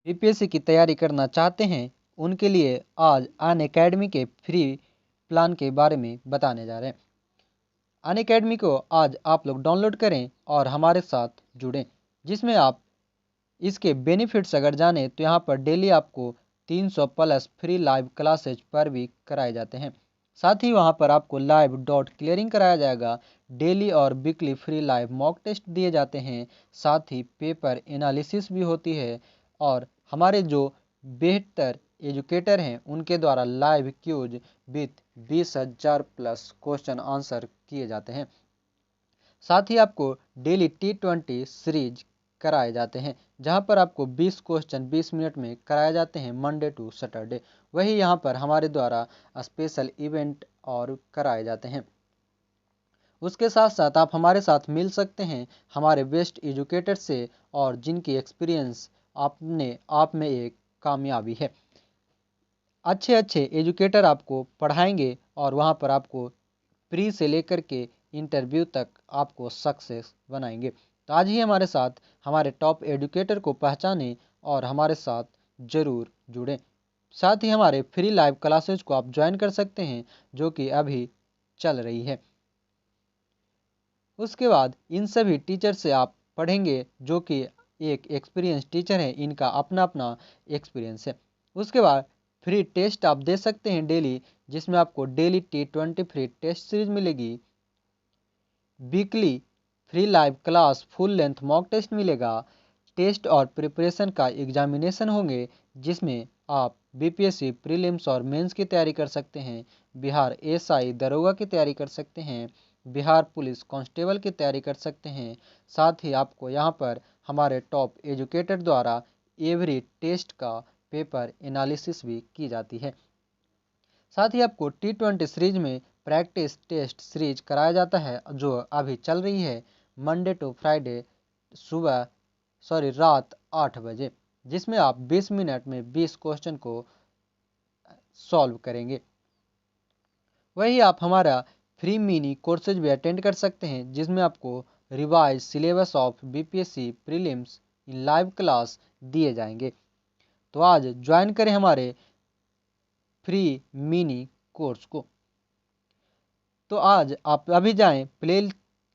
BPSC की तैयारी करना चाहते हैं उनके लिए आज अनअकैडमी के फ्री प्लान के बारे में बताने जा रहे हैं। अनअकैडमी को आज आप लोग डाउनलोड करें और हमारे साथ जुड़ें, जिसमें आप इसके बेनिफिट्स अगर जाने तो यहाँ पर डेली आपको 300 plus free live classes per week कराए जाते हैं। साथ ही वहाँ पर आपको लाइव डॉट क्लियरिंग कराया जाएगा। डेली और weekly free live mock test दिए जाते हैं। साथ ही पेपर एनालिसिस भी होती है और हमारे जो बेहतर एजुकेटर हैं उनके द्वारा live quiz with 20,000 plus question answer किए जाते हैं। साथ ही आपको डेली T20 सीरीज कराए जाते हैं, जहां पर आपको 20 क्वेश्चन 20 मिनट में कराए जाते हैं मंडे टू सैटरडे। वही यहां पर हमारे द्वारा स्पेशल इवेंट और कराए जाते हैं। उसके साथ साथ आप हमारे साथ मिल सकते हैं हमारे बेस्ट एजुकेटर से और जिनकी एक्सपीरियंस अपने आप में एक कामयाबी है। अच्छे अच्छे एजुकेटर आपको पढ़ाएंगे और वहाँ पर आपको प्री से लेकर के इंटरव्यू तक आपको सक्सेस बनाएंगे। तो आज ही हमारे साथ हमारे टॉप एजुकेटर को पहचानें और हमारे साथ ज़रूर जुड़ें। साथ ही हमारे फ्री लाइव क्लासेज को आप ज्वाइन कर सकते हैं जो कि अभी चल रही है। उसके बाद इन सभी टीचर से आप पढ़ेंगे जो कि एक एक्सपीरियंस टीचर है, इनका अपना अपना एक्सपीरियंस है। उसके बाद फ्री टेस्ट आप दे सकते हैं डेली, जिसमें आपको daily T20 free test series मिलेगी। Weekly free live class full length mock test मिलेगा। टेस्ट और प्रिपरेशन का एग्जामिनेशन होंगे, जिसमें आप बीपीएससी प्रीलिम्स और मेंस की तैयारी कर सकते हैं, बिहार एसआई दरोगा की तैयारी कर सकते हैं, बिहार पुलिस कांस्टेबल की तैयारी कर सकते हैं। साथ ही आपको यहाँ पर हमारे टॉप एजुकेटर द्वारा एवरी टेस्ट का पेपर एनालिसिस भी की जाती है। साथ ही आपको T20 सीरीज में प्रैक्टिस टेस्ट सीरीज कराया जाता है जो अभी चल रही है मंडे टू फ्राइडे रात 8 बजे, जिसमें आप 20 मिनट में 20 क्वेश्चन को सॉल्व करेंगे। वही आप हमारा फ्री मिनी कोर्सेज भी अटेंड कर सकते हैं, जिसमें आपको revise syllabus of BPSC prelims in live class दिए जाएंगे। तो आज ज्वाइन करें हमारे फ्री मिनी कोर्स को। तो आज आप अभी जाएं प्ले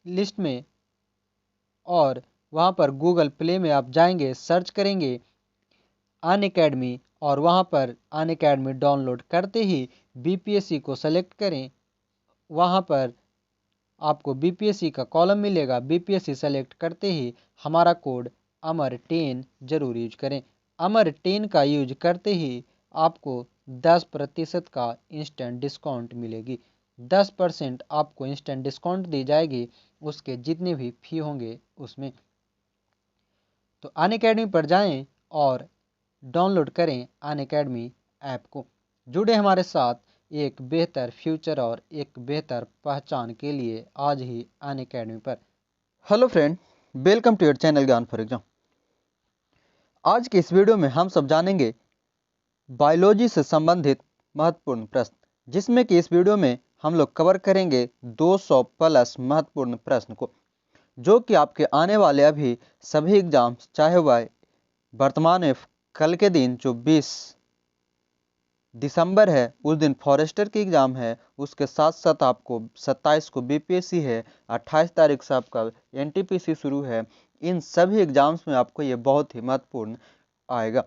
लिस्ट में और वहाँ पर गूगल प्ले में आप जाएंगे, सर्च करेंगे अनअकैडमी और वहाँ पर अनअकैडमी डाउनलोड करते ही बीपीएससी को सेलेक्ट करें। वहाँ पर आपको बीपीएससी का कॉलम मिलेगा। बीपीएससी सेलेक्ट करते ही हमारा कोड अमर10 जरूर यूज करें। अमर10 का यूज करते ही आपको 10% का इंस्टेंट डिस्काउंट मिलेगी। 10% आपको इंस्टेंट डिस्काउंट दी जाएगी उसके जितने भी फी होंगे उसमें। तो अनअकैडमी पर जाएं और डाउनलोड करें अनअकैडमी ऐप को। जुड़े हमारे साथ एक बेहतर फ्यूचर और एक बेहतर पहचान के लिए आज ही अनअकैडमी पर। Hello friend, welcome to your channel Gyan for exam. आज के इस वीडियो में हम सब जानेंगे बायोलॉजी से संबंधित महत्वपूर्ण प्रश्न, जिसमें कि इस वीडियो में हम लोग कवर करेंगे 200 प्लस महत्वपूर्ण प्रश्न को, जो कि आपके आने वाले अभी सभी एग्जाम्स, चाहे वह वर्तमान में कल के दिन जो 20 दिसंबर है उस दिन फॉरेस्टर की एग्ज़ाम है, उसके साथ साथ आपको 27 को बीपीएससी है, 28 तारीख से आपका एनटीपीसी शुरू है। इन सभी एग्जाम्स में आपको ये बहुत ही महत्वपूर्ण आएगा।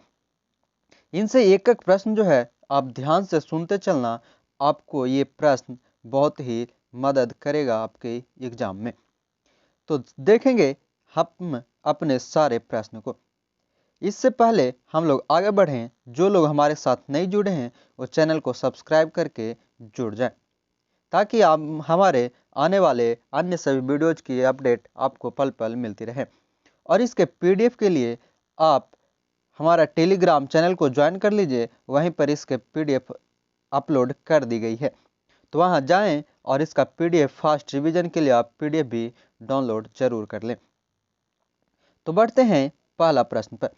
इनसे एक एक प्रश्न जो है आप ध्यान से सुनते चलना, आपको ये प्रश्न बहुत ही मदद करेगा आपके एग्जाम में। तो देखेंगे हम अपने सारे प्रश्न को। इससे पहले हम लोग आगे बढ़ें, जो लोग हमारे साथ नहीं जुड़े हैं वो चैनल को सब्सक्राइब करके जुड़ जाएं, ताकि आप हमारे आने वाले अन्य सभी वीडियोज की अपडेट आपको पल पल मिलती रहे। और इसके पीडीएफ के लिए आप हमारा टेलीग्राम चैनल को ज्वाइन कर लीजिए, वहीं पर इसके पीडीएफ अपलोड कर दी गई है। तो वहाँ जाएं और इसका पीडीएफ फास्ट रिवीजन के लिए आप पीडीएफ भी डाउनलोड जरूर कर लें। तो बढ़ते हैं पहला प्रश्न पर।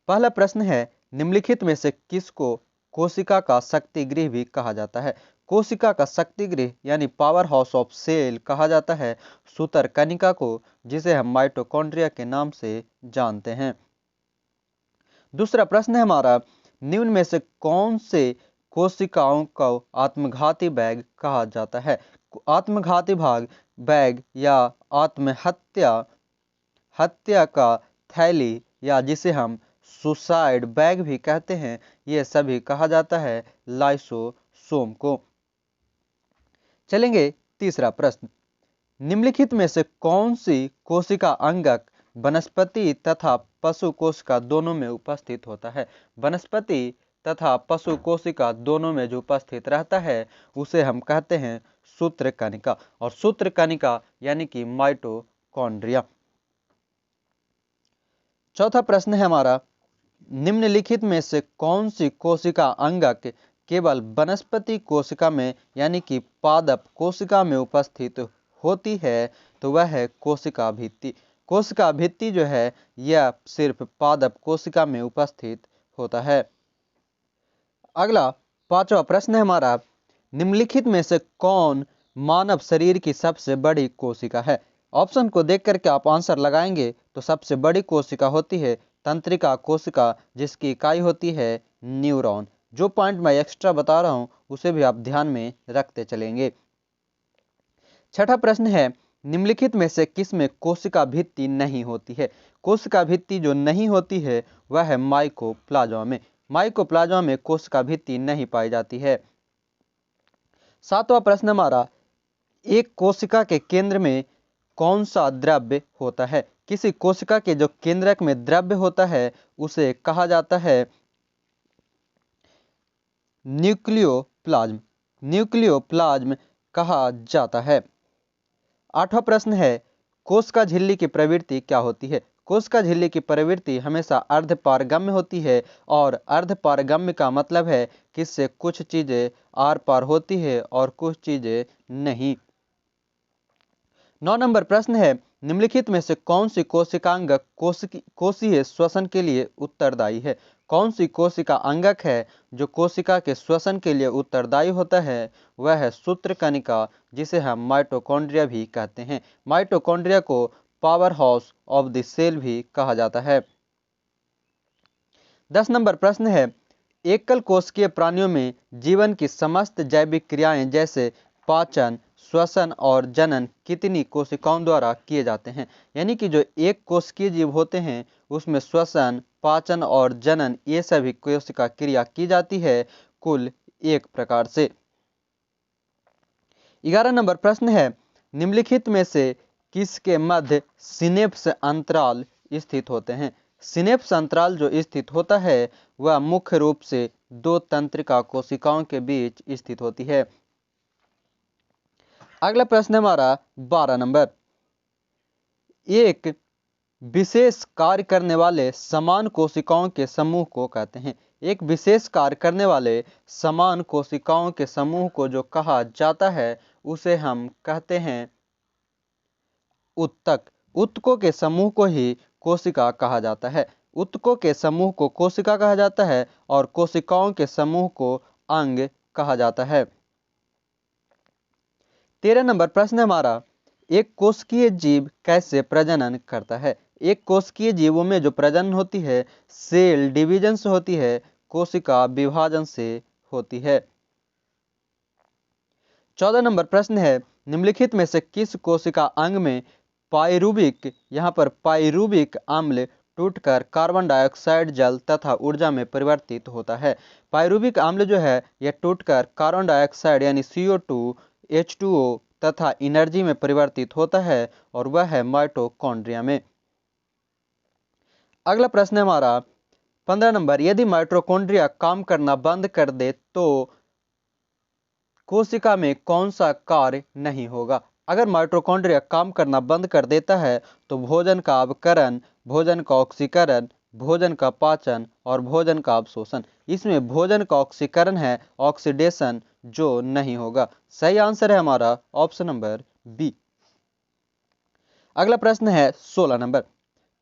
पहला प्रश्न है, निम्नलिखित में से किसको कोशिका का शक्ति गृह भी कहा जाता है? कोशिका का शक्ति गृह यानी पावर हाउस ऑफ सेल कहा जाता है सूतर कनिका को, जिसे हम माइटोकॉन्ड्रिया के नाम से जानते हैं। दूसरा प्रश्न है हमारा, निम्न में से कौन से कोशिकाओं को आत्मघाती बैग कहा जाता है? आत्मघाती बैग या हत्या का थैली या जिसे हम सुसाइड बैग भी कहते हैं, ये सभी कहा जाता है लाइसोसोम को। चलेंगे तीसरा प्रश्न, निम्नलिखित में से कौन सी कोशिका अंगक वनस्पति तथा पशु कोशिका दोनों में उपस्थित होता है? वनस्पति तथा पशु कोशिका दोनों में जो उपस्थित रहता है उसे हम कहते हैं सूत्रकणिका, और सूत्रकणिका यानी कि माइटोकॉन्ड्रिया। चौथा प्रश्न है हमारा, निम्नलिखित में से कौन सी कोशिका अंगक केवल वनस्पति कोशिका में यानी कि पादप कोशिका में उपस्थित होती है? तो वह है कोशिका भित्ति। कोशिका भित्ति जो है यह सिर्फ पादप कोशिका में उपस्थित होता है। अगला पांचवा प्रश्न है हमारा, निम्नलिखित में से कौन मानव शरीर की सबसे बड़ी कोशिका है? ऑप्शन को देख करके आप आंसर लगाएंगे तो सबसे बड़ी कोशिका होती है तंत्रिका कोशिका, जिसकी इकाई होती है न्यूरॉन। जो पॉइंट मैं एक्स्ट्रा बता रहा हूं उसे भी आप ध्यान में रखते चलेंगे। छठा प्रश्न है, निम्नलिखित में से किस में कोशिका भित्ति नहीं होती है? कोशिका भित्ति जो नहीं होती है वह है माइकोप्लाज्मा में। माइकोप्लाज्मा में कोशिका भित्ति नहीं पाई जाती है। सातवां प्रश्न हमारा, एक कोशिका के केंद्र में कौन सा द्रव्य होता है? किसी कोशिका के जो केंद्रक में द्रव्य होता है उसे कहा जाता है न्यूक्लियोप्लाज्म। न्यूक्लियोप्लाज्म कहा जाता है। आठवां प्रश्न है, कोशिका झिल्ली की प्रवृत्ति क्या होती है? कोशिका झिल्ली की प्रवृत्ति हमेशा अर्धपारगम्य होती है, और अर्धपारगम्य का मतलब है कि इससे कुछ चीजें आर पार होती है और कुछ चीजें नहीं। 9 नंबर प्रश्न है, निम्नलिखित में से कौन सी कोशिकांगक कोशीय श्वसन के लिए उत्तरदायी है? कौन सी कोशिका अंगक है जो कोशिका के श्वसन के लिए उत्तरदायी होता है? वह है सूत्रकणिका, जिसे हम माइटोकॉन्ड्रिया भी कहते हैं। माइटोकॉन्ड्रिया को power house of the cell भी कहा जाता है। 10 नंबर प्रश्न है, एकल कोशिकीय प्राणियों में जीवन की समस्त जैविक क्रियाएं जैसे पाचन, श्वसन और जनन कितनी कोशिकाओं द्वारा किए जाते हैं? यानी कि जो एक कोशिकीय जीव होते हैं उसमें श्वसन, पाचन और जनन ये सभी कोशिका क्रिया की जाती है कुल 1 प्रकार से। 11 नंबर प्रश्न है, निम्नलिखित में से किसके मध्य सिनेप्स अंतराल स्थित होते हैं? सिनेप्स अंतराल जो स्थित होता है वह मुख्य रूप से 2 तंत्रिका कोशिकाओं के बीच स्थित होती है। अगला प्रश्न हमारा 12 नंबर, एक विशेष कार्य करने वाले समान कोशिकाओं के समूह को कहते हैं। एक विशेष कार्य करने वाले समान कोशिकाओं के समूह को जो कहा जाता है उसे हम कहते हैं उत्तक। उत्तकों के समूह को ही कोशिका कहा जाता है। उत्तकों के समूह को कोशिका कहा जाता है और कोशिकाओं के समूह को अंग कहा जाता है। 13 नंबर प्रश्न हमारा, एक कोशिकीय जीव कैसे प्रजनन करता है? एक कोशिकीय जीवों में जो प्रजनन होती है सेल डिवीजन से होती है, कोशिका विभाजन से होती है। 14 नंबर प्रश्न है, निम्नलिखित में से किस कोशिका अंग में पाइरूबिक अम्ल टूटकर कार्बन डाइऑक्साइड जल तथा ऊर्जा में परिवर्तित होता है? पाइरूबिक अम्ल जो है यह टूटकर कार्बन डाइऑक्साइड यानी CO2, H2O तथा एनर्जी में परिवर्तित होता है, और वह है माइटोकॉन्ड्रिया में। अगला प्रश्न है हमारा 15 नंबर, यदि माइटोकॉन्ड्रिया काम करना बंद कर दे तो कोशिका में कौन सा कार्य नहीं होगा? अगर माइटोकॉन्ड्रिया काम करना बंद कर देता है तो भोजन का अपकरण, भोजन का ऑक्सीकरण, भोजन का पाचन और भोजन का अवशोषण। इसमें भोजन का ऑक्सीकरण है, ऑक्सीडेशन जो नहीं होगा। सही आंसर है हमारा ऑप्शन नंबर बी। अगला प्रश्न है 16 नंबर,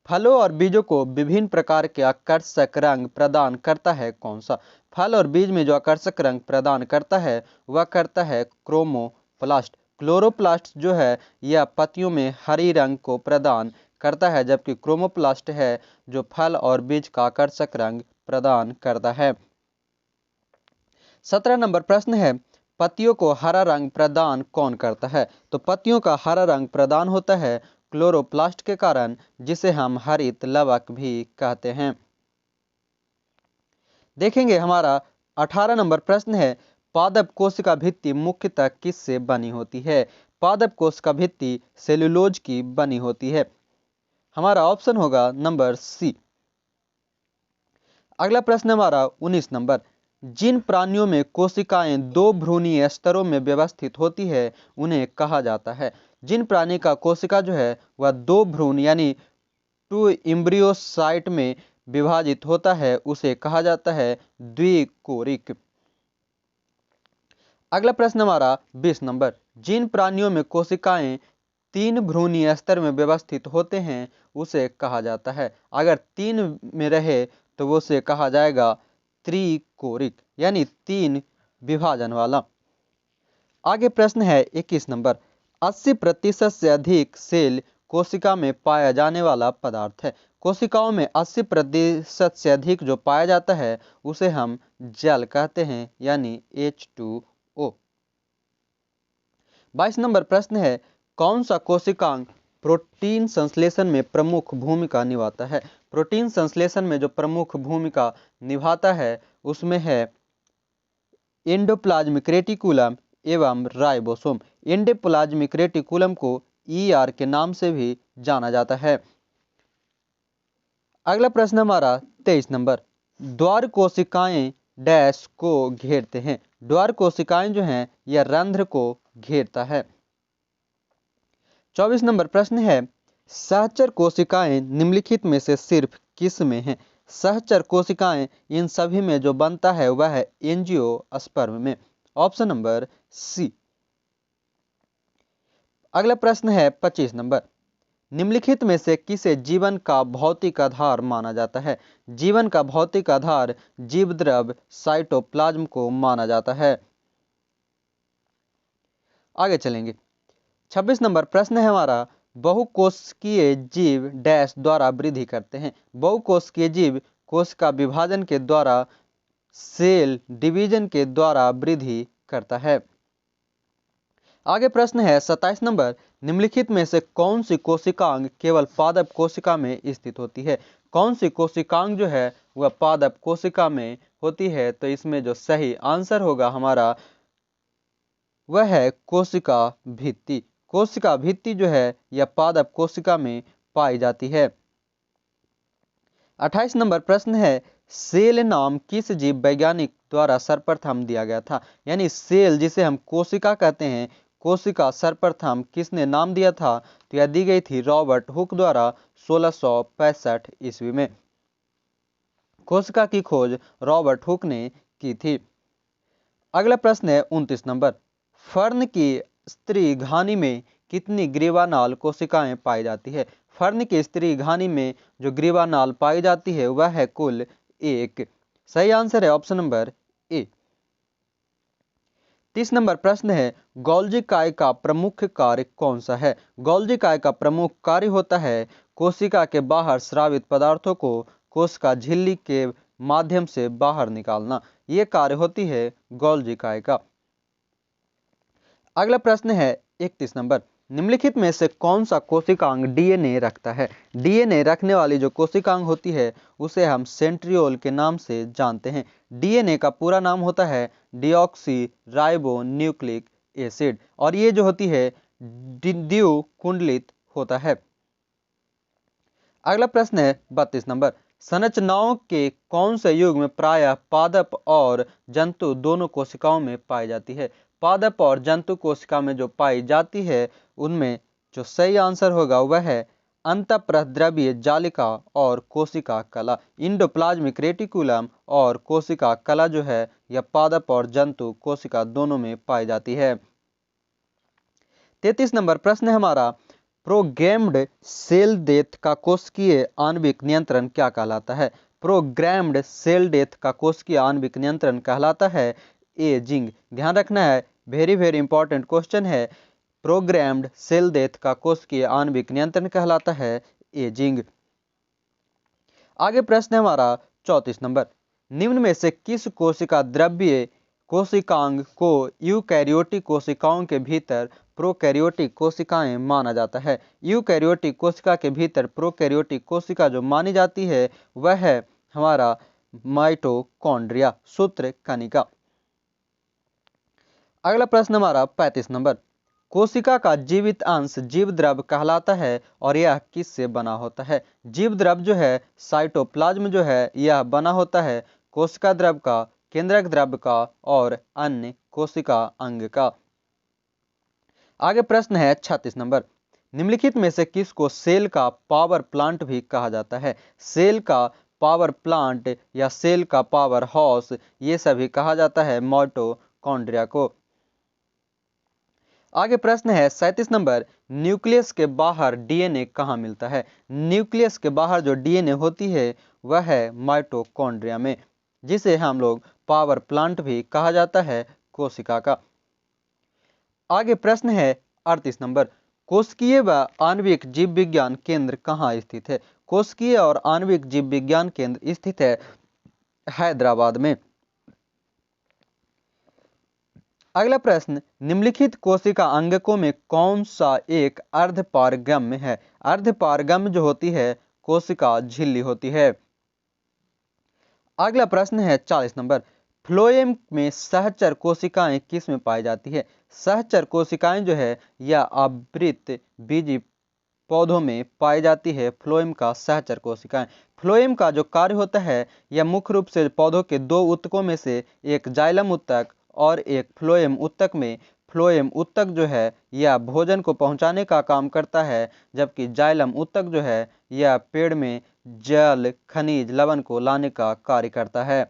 फलों और बीजों को विभिन्न प्रकार के आकर्षक रंग प्रदान करता है कौन सा? फल और बीज में जो आकर्षक रंग प्रदान करता है वह करता है क्रोमोप्लास्ट। क्लोरोप्लास्ट जो है यह पत्तियों में हरी रंग को प्रदान करता है, जबकि क्रोमोप्लास्ट है जो फल और बीज का आकर्षक रंग प्रदान करता है। 17 नंबर प्रश्न है, पत्तियों को हरा रंग प्रदान कौन करता है? तो पत्तियों का हरा रंग प्रदान होता है क्लोरोप्लास्ट के कारण, जिसे हम हरित लवक भी कहते हैं। देखेंगे हमारा 18 नंबर प्रश्न है, पादप कोशिका भित्ति मुख्यतः किससे बनी होती है? पादप कोशिका भित्ति सेलुलोज की बनी होती है। हमारा ऑप्शन होगा नंबर सी। अगला प्रश्न हमारा 19 नंबर, जिन प्राणियों में कोशिकाएं दो भ्रूणीय स्तरों में व्यवस्थित होती है उन्हें कहा जाता है? जिन प्राणी का कोशिका जो है वह दो भ्रूण यानी 2 एम्ब्रियो साइट में विभाजित होता है उसे कहा जाता है द्विकोरिक। अगला प्रश्न हमारा 20 नंबर, जिन प्राणियों में कोशिकाएं 3 भ्रूणीय स्तर में व्यवस्थित होते हैं उसे कहा जाता है? अगर 3 में रहे तो वो उसे कहा जाएगा त्रिकोरिक यानी 3 विभाजन वाला। आगे प्रश्न है 21 नंबर, 80% से अधिक सेल कोशिका में पाया जाने वाला पदार्थ है। कोशिकाओं में 80% से अधिक जो पाया जाता है उसे हम जल कहते हैं यानी H2O। 22 नंबर प्रश्न है, कौन सा कोशिकांग प्रोटीन संश्लेषण में प्रमुख भूमिका निभाता है? प्रोटीन संश्लेषण में जो प्रमुख भूमिका निभाता है उसमें है एंडोप्लाज्मिक रेटिकुलम एवं राइबोसोम। एंडोप्लाज्मिक रेटिकुलम को ER के नाम से भी जाना जाता है। अगला प्रश्न हमारा 23 नंबर, द्वार कोशिकाएं डैश को घेरते हैं? द्वार कोशिकाएं जो हैं यह रंध्र को घेरता है। 24 नंबर प्रश्न है, सहचर कोशिकाएं निम्नलिखित में से सिर्फ किस में हैं? सहचर कोशिकाएं इन सभी में जो बनता है वह है एंजियोस्पर्म में। Option number C. अगला प्रश्न है 25 नंबर, निम्नलिखित में से किसे जीवन का भौतिक आधार माना जाता है? जीवन का भौतिक आधार जीवद्रव्य साइटोप्लाज्म को माना जाता है। आगे चलेंगे। 26 नंबर प्रश्न है हमारा, बहुकोशिकीय जीव डैश द्वारा वृद्धि करते हैं? बहुकोशिकीय जीव कोशिका विभाजन के द्वारा सेल डिवीजन के द्वारा वृद्धि करता है। आगे प्रश्न है 27 नंबर, निम्नलिखित में से कौन सी कोशिकांग केवल पादप कोशिका में स्थित होती है? कौन सी कोशिकांग जो है वह पादप कोशिका में होती है? तो इसमें जो सही आंसर होगा हमारा वह है कोशिका भित्ति। कोशिका भित्ति जो है यह पादप कोशिका में पाई जाती है। 28 नंबर प्रश्न है, सेल नाम किस जीव वैज्ञानिक द्वारा सर्वप्रथम दिया गया था? यानी सेल जिसे हम कोशिका कहते हैं, कोशिका सर्वप्रथम किसने नाम दिया था? तो यह दी गई थी रॉबर्ट हुक द्वारा 1665 ईस्वी में। कोशिका की खोज रॉबर्ट हुक ने की थी। अगला प्रश्न है 29 नंबर, फर्न की स्त्री घानी में कितनी ग्रीवानाल कोशिकाएं पाई जाती है? फर्न की स्त्री घानी में जो ग्रीवानाल पाई जाती है वह है कुल 1। सही आंसर है ऑप्शन नंबर ए। 30 नंबर प्रश्न है, गोल्जी काय का प्रमुख कार्य कौन सा है? गोल्जी काय का प्रमुख कार्य होता है कोशिका के बाहर स्रावित पदार्थों को कोशिका झिल्ली के माध्यम से बाहर निकालना। ये कार्य होती है गोल्जी काय का। अगला प्रश्न है 31 नंबर, निम्नलिखित में से कौन सा कोशिकांग डीएनए रखता है? डीएनए रखने वाली जो कोशिकांग होती है उसे हम सेंट्रियोल के नाम से जानते हैं। डीएनए का पूरा नाम होता है डीऑक्सी राइबो न्यूक्लिक एसिड और ये जो होती है द्विकुंडलित होता है। अगला प्रश्न है 32 नंबर, संरचनाओं के कौन से युग में प्रायः पादप और जंतु दोनों कोशिकाओं में पाई जाती है? पादप और जंतु कोशिका में जो पाई जाती है उनमें जो सही आंसर होगा वह है अंतःप्रद्रव्य जालिका और कोशिका कला। इंडोप्लाज्मिक रेटिकुलम और कोशिका कला जो है यह पादप और जंतु कोशिका दोनों में पाई जाती है। 33 नंबर प्रश्न है हमारा, प्रोग्राम्ड सेल डेथ का कोशिकीय आणविक नियंत्रण क्या कहलाता है? प्रोग्राम्ड सेल डेथ का कोशिकीय आणविक नियंत्रण कहलाता है एजिंग। ध्यान रखना है, वेरी इंपॉर्टेंट क्वेश्चन है। प्रोग्राम्ड सेल डेथ का कोशिकीय आणविक नियंत्रण कहलाता है एजिंग। आगे प्रश्न है हमारा 34 नंबर, निम्न में से किस कोशिका द्रव्य कोशिकांग को यूकैरियोटिक कोशिकाओं के भीतर प्रोकैरियोटिक कोशिकाएं माना जाता है? यूकैरियोटिक कोशिका के भीतर प्रोकैरियोटिक कोशिका जो मानी जाती है वह है हमारा माइटोकॉन्ड्रिया, सूत्र कणिका। अगला प्रश्न हमारा 35 नंबर, कोशिका का जीवित अंश जीवद्रव कहलाता है और यह किससे बना होता है? जीवद्रव जो है साइटोप्लाज्म जो है यह बना होता है कोशिका द्रव का, केंद्रक द्रव का और अन्य कोशिका अंग का। आगे प्रश्न है 36 नंबर, निम्नलिखित में से किसको सेल का पावर प्लांट भी कहा जाता है? सेल का पावर प्लांट या सेल का पावर हाउस ये सभी कहा जाता है माइटोकॉन्ड्रिया को। आगे प्रश्न है 37 नंबर, न्यूक्लियस के बाहर डीएनए कहाँ मिलता है? न्यूक्लियस के बाहर जो डीएनए होती है वह है माइटोकॉन्ड्रिया में, जिसे हम लोग पावर प्लांट भी कहा जाता है कोशिका का। आगे प्रश्न है 38 नंबर, कोशिकीय व आणविक जीव विज्ञान केंद्र कहाँ स्थित है? कोशिकीय और आणविक जीव विज्ञान केंद्र स्थित है हैदराबाद में। अगला प्रश्न, निम्नलिखित कोशिका अंगकों में कौन सा एक अर्धपारगम्य है? अर्धपारगम्य जो होती है कोशिका झिल्ली होती है। अगला प्रश्न है 40 नंबर, फ्लोएम में सहचर कोशिकाएं किस में पाई जाती है? सहचर कोशिकाएं जो है यह आवृत बीजी पौधों में पाई जाती है फ्लोएम का सहचर कोशिकाएं। फ्लोएम का जो कार्य होता है यह मुख्य रूप से पौधों के दो ऊतकों में से एक जाइलम ऊतक और एक फ्लोएम ऊतक में, फ्लोएम ऊतक जो है यह भोजन को पहुंचाने का काम करता है, जबकि जाइलम ऊतक जो है यह पेड़ में जल खनिज लवण को लाने का कार्य करता है।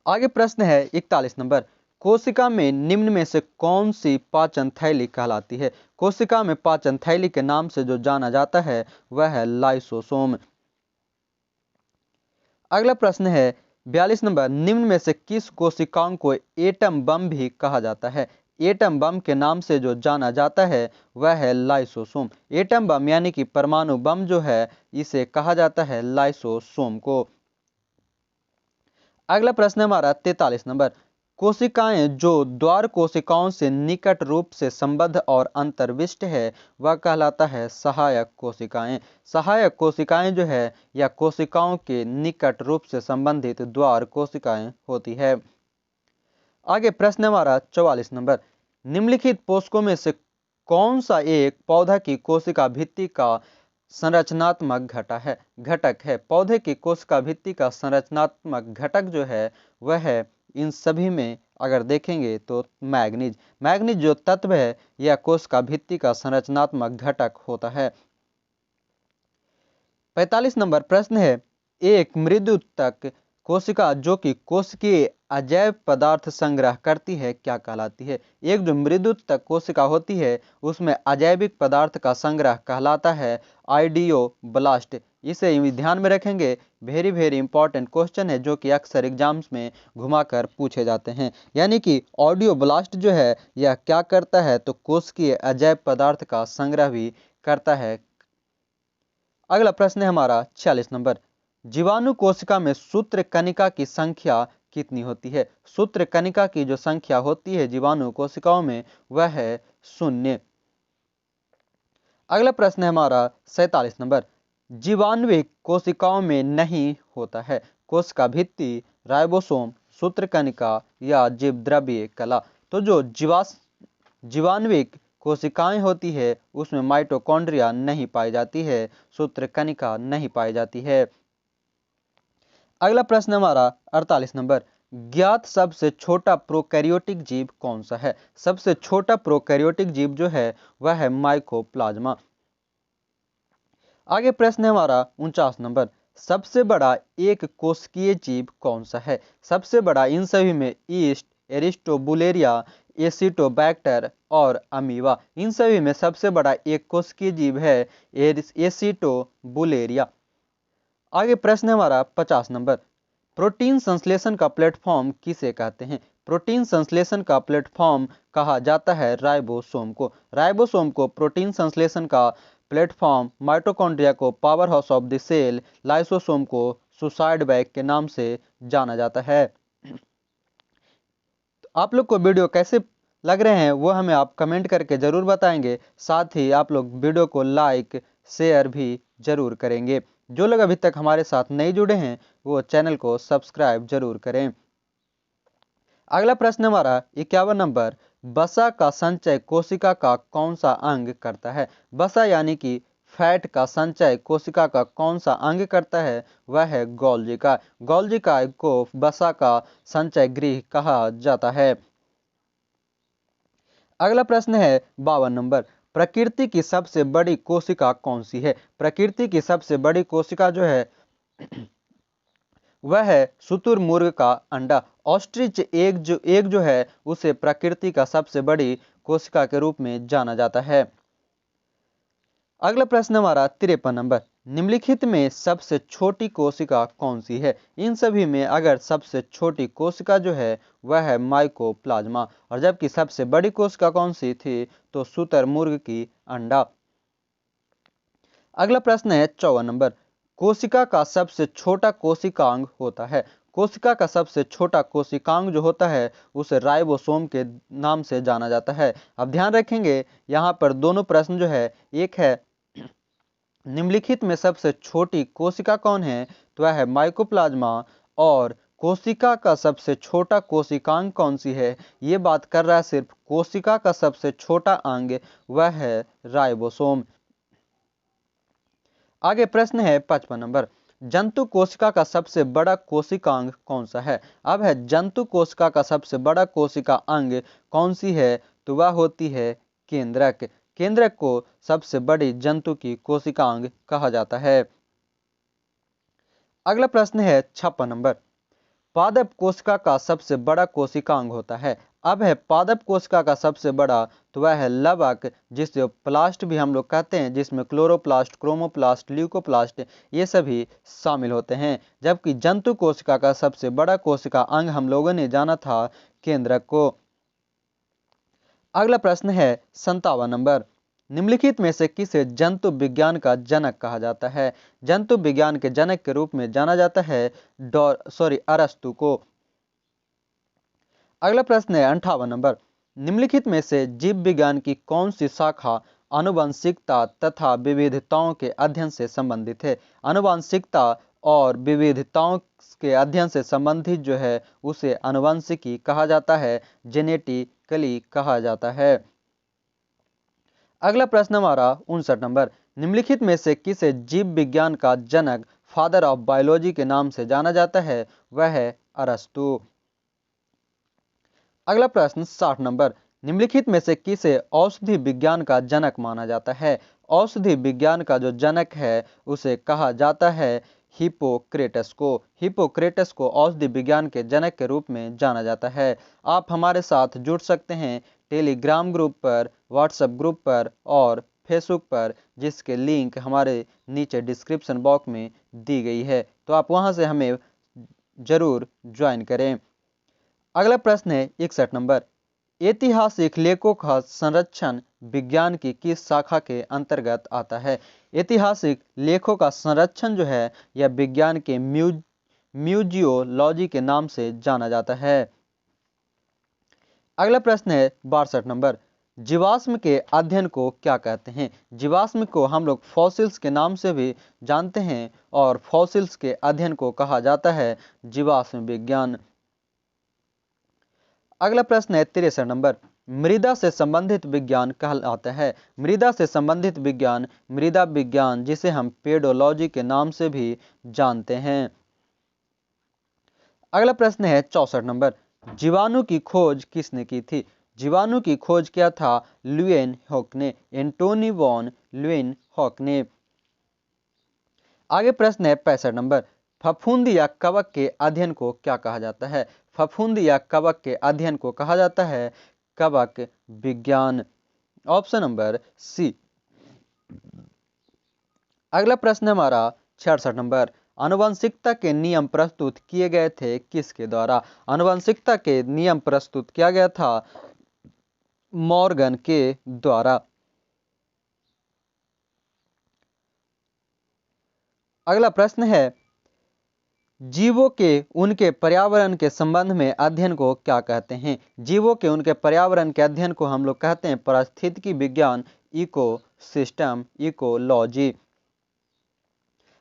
आगे प्रश्न है 41 नंबर, कोशिका में निम्न में से कौन सी पाचन थैली कहलाती है? कोशिका में पाचन थैली के नाम से जो जाना जाता है वह है लाइसोसोम। अगला प्रश्न है 42 नंबर, निम्न में से किस कोशिकाओं को एटम बम भी कहा जाता है? एटम बम के नाम से जो जाना जाता है वह है लाइसोसोम। एटम बम यानी कि परमाणु बम जो है इसे कहा जाता है लाइसोसोम को। अगला प्रश्न हमारा 43 नंबर, कोशिकाएं जो द्वार कोशिकाओं से निकट रूप से संबद्ध और अंतर्विष्ट है वह कहलाता है सहायक कोशिकाएं। सहायक कोशिकाएं जो है या कोशिकाओं के निकट रूप से संबंधित द्वार कोशिकाएं होती है। आगे प्रश्न हमारा 44 नंबर, निम्नलिखित पोषकों में से कौन सा एक पौधा की कोशिका भित्ति का संरचनात्मक घटक है? पौधे की कोशिका भित्ति का संरचनात्मक घटक जो है वह है, इन सभी में अगर देखेंगे तो मैग्नीज। मैग्नीज जो तत्व है यह कोशिका भित्ति का संरचनात्मक घटक होता है। 45 नंबर प्रश्न है, एक मृदुतक कोशिका जो कि कोशिकीय अजैव पदार्थ संग्रह करती है क्या कहलाती है? एक जो मृदुतक कोशिका होती है उसमें अजैविक पदार्थ का संग्रह कहलाता है आइडियोब्लास्ट। इसे ध्यान में रखेंगे, वेरी इंपॉर्टेंट क्वेश्चन है जो कि अक्सर एग्जाम्स में घुमाकर पूछे जाते हैं। यानी कि ऑडियोब्लास्ट जो है यह क्या करता है तो कोशिकीय अजैव पदार्थ का संग्रह भी करता है। अगला प्रश्न है हमारा 46 नंबर, जीवाणु कोशिका में सूत्र कणिका की संख्या कितनी होती है? सूत्र कणिका की जो संख्या होती है जीवाणु कोशिकाओं में वह है 0। अगला प्रश्न है हमारा 47 नंबर, जीवाणुविक कोशिकाओं में नहीं होता है कोशिका भित्ति, राइबोसोम, सूत्र कणिका या जीवद्रव्य कला। तो जो जीवाणुविक कोशिकाएं होती है उसमें माइटोकॉन्ड्रिया नहीं पाई जाती है, सूत्र कणिका नहीं पाई जाती है। अगला प्रश्न हमारा 48 नंबर, ज्ञात सबसे छोटा प्रोकैरियोटिक जीव कौन सा है? सबसे छोटा प्रोकैरियोटिक जीव जो है वह है माइकोप्लाज्मा। आगे प्रश्न है हमारा 49 नंबर, सबसे बड़ा एक कोशिकीय जीव कौन सा है? सबसे बड़ा इन सभी में ईस्ट, एरिस्टोबुलेरिया, एसिटोबैक्टर और अमीबा, इन सभी में सबसे बड़ा एक कोशिकीय जीव है एसिटोबुलेरिया। आगे प्रश्न हमारा 50 नंबर, प्रोटीन संश्लेषण का प्लेटफॉर्म किसे कहते हैं? प्रोटीन संश्लेषण का प्लेटफॉर्म कहा जाता है राइबोसोम को। राइबोसोम को प्रोटीन संश्लेषण का प्लेटफॉर्म, माइटोकॉन्ड्रिया को power house of the cell, lysosome को सुसाइड बैग के नाम से जाना जाता है। आप लोग को वीडियो कैसे लग रहे हैं वो हमें आप कमेंट करके ज़रूर बताएंगे। साथ ही आप लोग वीडियो को लाइक शेयर भी ज़रूर करेंगे। जो लोग अभी तक हमारे साथ नहीं जुड़े हैं वो चैनल को सब्सक्राइब जरूर करें। अगला प्रश्न हमारा 51 नंबर, वसा का संचय कोशिका का कौन सा अंग करता है? वसा यानी कि फैट का संचय कोशिका का कौन सा अंग करता है? वह है गोल्गी का। गोल्गी का को वसा का संचय गृह कहा जाता है। अगला प्रश्न है 52 नंबर, प्रकृति की सबसे बड़ी कोशिका कौन सी है? प्रकृति की सबसे बड़ी कोशिका जो है वह है शुतुरमुर्ग का अंडा। ऑस्ट्रिच एक जो है उसे प्रकृति का सबसे बड़ी कोशिका के रूप में जाना जाता है। अगला प्रश्न हमारा 53 नंबर, निम्नलिखित में सबसे छोटी कोशिका कौन सी है? इन सभी में अगर सबसे छोटी कोशिका जो है वह है माइकोप्लाज्मा, और जबकि सबसे बड़ी कोशिका कौन सी थी तो शुतुरमुर्ग की अंडा। अगला प्रश्न है 54 नंबर, कोशिका का सबसे छोटा कोशिकांग होता है? कोशिका का सबसे छोटा कोशिकांग जो होता है उसे राइबोसोम के नाम से जाना जाता है। अब ध्यान रखेंगे यहाँ पर दोनों प्रश्न जो है, एक है निम्नलिखित में सबसे छोटी कोशिका कौन है, तो वह है माइकोप्लाज्मा, और कोशिका का सबसे छोटा कोशिकांग कौन सी है, ये बात कर रहा है सिर्फ कोशिका का सबसे छोटा अंग, वह है राइबोसोम। आगे प्रश्न है 55 नंबर, जंतु कोशिका का सबसे बड़ा कोशिकांग कौन सा है? अब है जंतु कोशिका का सबसे बड़ा कोशिका अंग कौन सी है, तो वह होती है केंद्रक। केंद्रक को सबसे बड़ी जंतु की कोशिकांग कहा जाता है। अगला प्रश्न है 56 नंबर, पादप कोशिका का सबसे बड़ा कोशिकांग होता है? अब है पादप कोशिका का सबसे बड़ा, तो वह है लवक, जिसे प्लास्ट भी हम लोग कहते हैं, जिसमें क्लोरोप्लास्ट, क्रोमोप्लास्ट, ल्यूकोप्लास्ट ये सभी शामिल होते हैं। जबकि जंतु कोशिका का सबसे बड़ा कोशिका अंग हम लोगों ने जाना था केंद्रक को। अगला प्रश्न है 57 नंबर, निम्नलिखित में से किसे जंतु विज्ञान का जनक कहा जाता है? जंतु विज्ञान के जनक के रूप में जाना जाता है अरस्तु को। अगला प्रश्न है 58 नंबर, निम्नलिखित में से जीव विज्ञान की कौन सी शाखा आनुवंशिकता तथा विविधताओं के अध्ययन से संबंधित है? आनुवंशिकता और विविधताओं के अध्ययन से संबंधित जो है उसे आनुवंशिकी कहा जाता है, जेनेटिकली कहा जाता है। अगला प्रश्न हमारा 59 नंबर, निम्नलिखित में से किसे जीव विज्ञान का जनक, फादर ऑफ बायोलॉजी के नाम से जाना जाता है? वह है अरस्तु। अगला प्रश्न 60 नंबर, निम्नलिखित में से किसे औषधि विज्ञान का जनक माना जाता है? औषधि विज्ञान का जो जनक है उसे कहा जाता है हिप्पोक्रेटस को। हिप्पोक्रेटस को औषधि विज्ञान के जनक के रूप में जाना जाता है। आप हमारे साथ जुड़ सकते हैं टेलीग्राम ग्रुप पर, व्हाट्सएप ग्रुप पर और फेसबुक पर, जिसके लिंक हमारे नीचे डिस्क्रिप्शन बॉक्स में दी गई है, तो आप वहां से हमें जरूर ज्वाइन करें। अगला प्रश्न है 61 नंबर, ऐतिहासिक लेखों का संरक्षण विज्ञान की किस शाखा के अंतर्गत आता है? ऐतिहासिक लेखों का संरक्षण जो है यह विज्ञान के म्यूजियोलॉजी के नाम से जाना जाता है। अगला प्रश्न है 62 नंबर, जीवाश्म के अध्ययन को क्या कहते हैं? जीवाश्म को हम लोग फॉसिल्स के नाम से भी जानते हैं, और फॉसिल्स के अध्ययन को कहा जाता है जीवाश्म विज्ञान। अगला प्रश्न है 63 नंबर, मृदा से संबंधित विज्ञान कहलाता है? मृदा से संबंधित विज्ञान मृदा विज्ञान, जिसे हम पेडोलॉजी के नाम से भी जानते हैं। अगला प्रश्न है 64 नंबर, जीवाणु की खोज किसने की थी? जीवाणु की खोज किया था ल्यूएन हॉक ने, एंटोनी वॉन ल्यूएन हॉक ने। आगे प्रश्न है 65 नंबर, फफूंद या कवक के अध्ययन को क्या कहा जाता है? फफूंद या कवक के अध्ययन को कहा जाता है कवक विज्ञान। Option number C. अगला प्रश्न हमारा 66 नंबर, आनुवंशिकता के नियम प्रस्तुत किए गए थे किसके द्वारा? आनुवंशिकता के नियम प्रस्तुत किया गया था मॉर्गन के द्वारा। अगला प्रश्न है, जीवों के उनके पर्यावरण के संबंध में अध्ययन को क्या कहते हैं? जीवों के उनके पर्यावरण के अध्ययन को हम लोग कहते हैं पारिस्थितिकी विज्ञान, इकोसिस्टम, इकोलॉजी।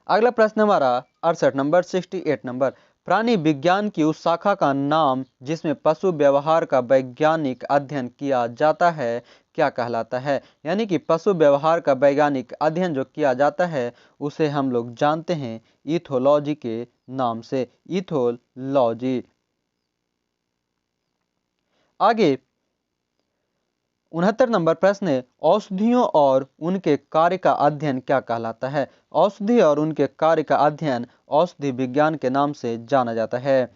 अगला प्रश्न हमारा 68 नंबर 68 नंबर, प्राणी विज्ञान की उस शाखा का नाम जिसमें पशु व्यवहार का वैज्ञानिक अध्ययन किया जाता है क्या कहलाता है? यानी कि पशु व्यवहार का वैज्ञानिक अध्ययन जो किया जाता है उसे हम लोग जानते हैं इथोलॉजी के नाम से, इथोलॉजी। आगे 69 नंबर प्रश्न है, औषधियों और उनके कार्य का अध्ययन क्या कहलाता है? औषधि और उनके कार्य का अध्ययन औषधि विज्ञान के नाम से जाना जाता है।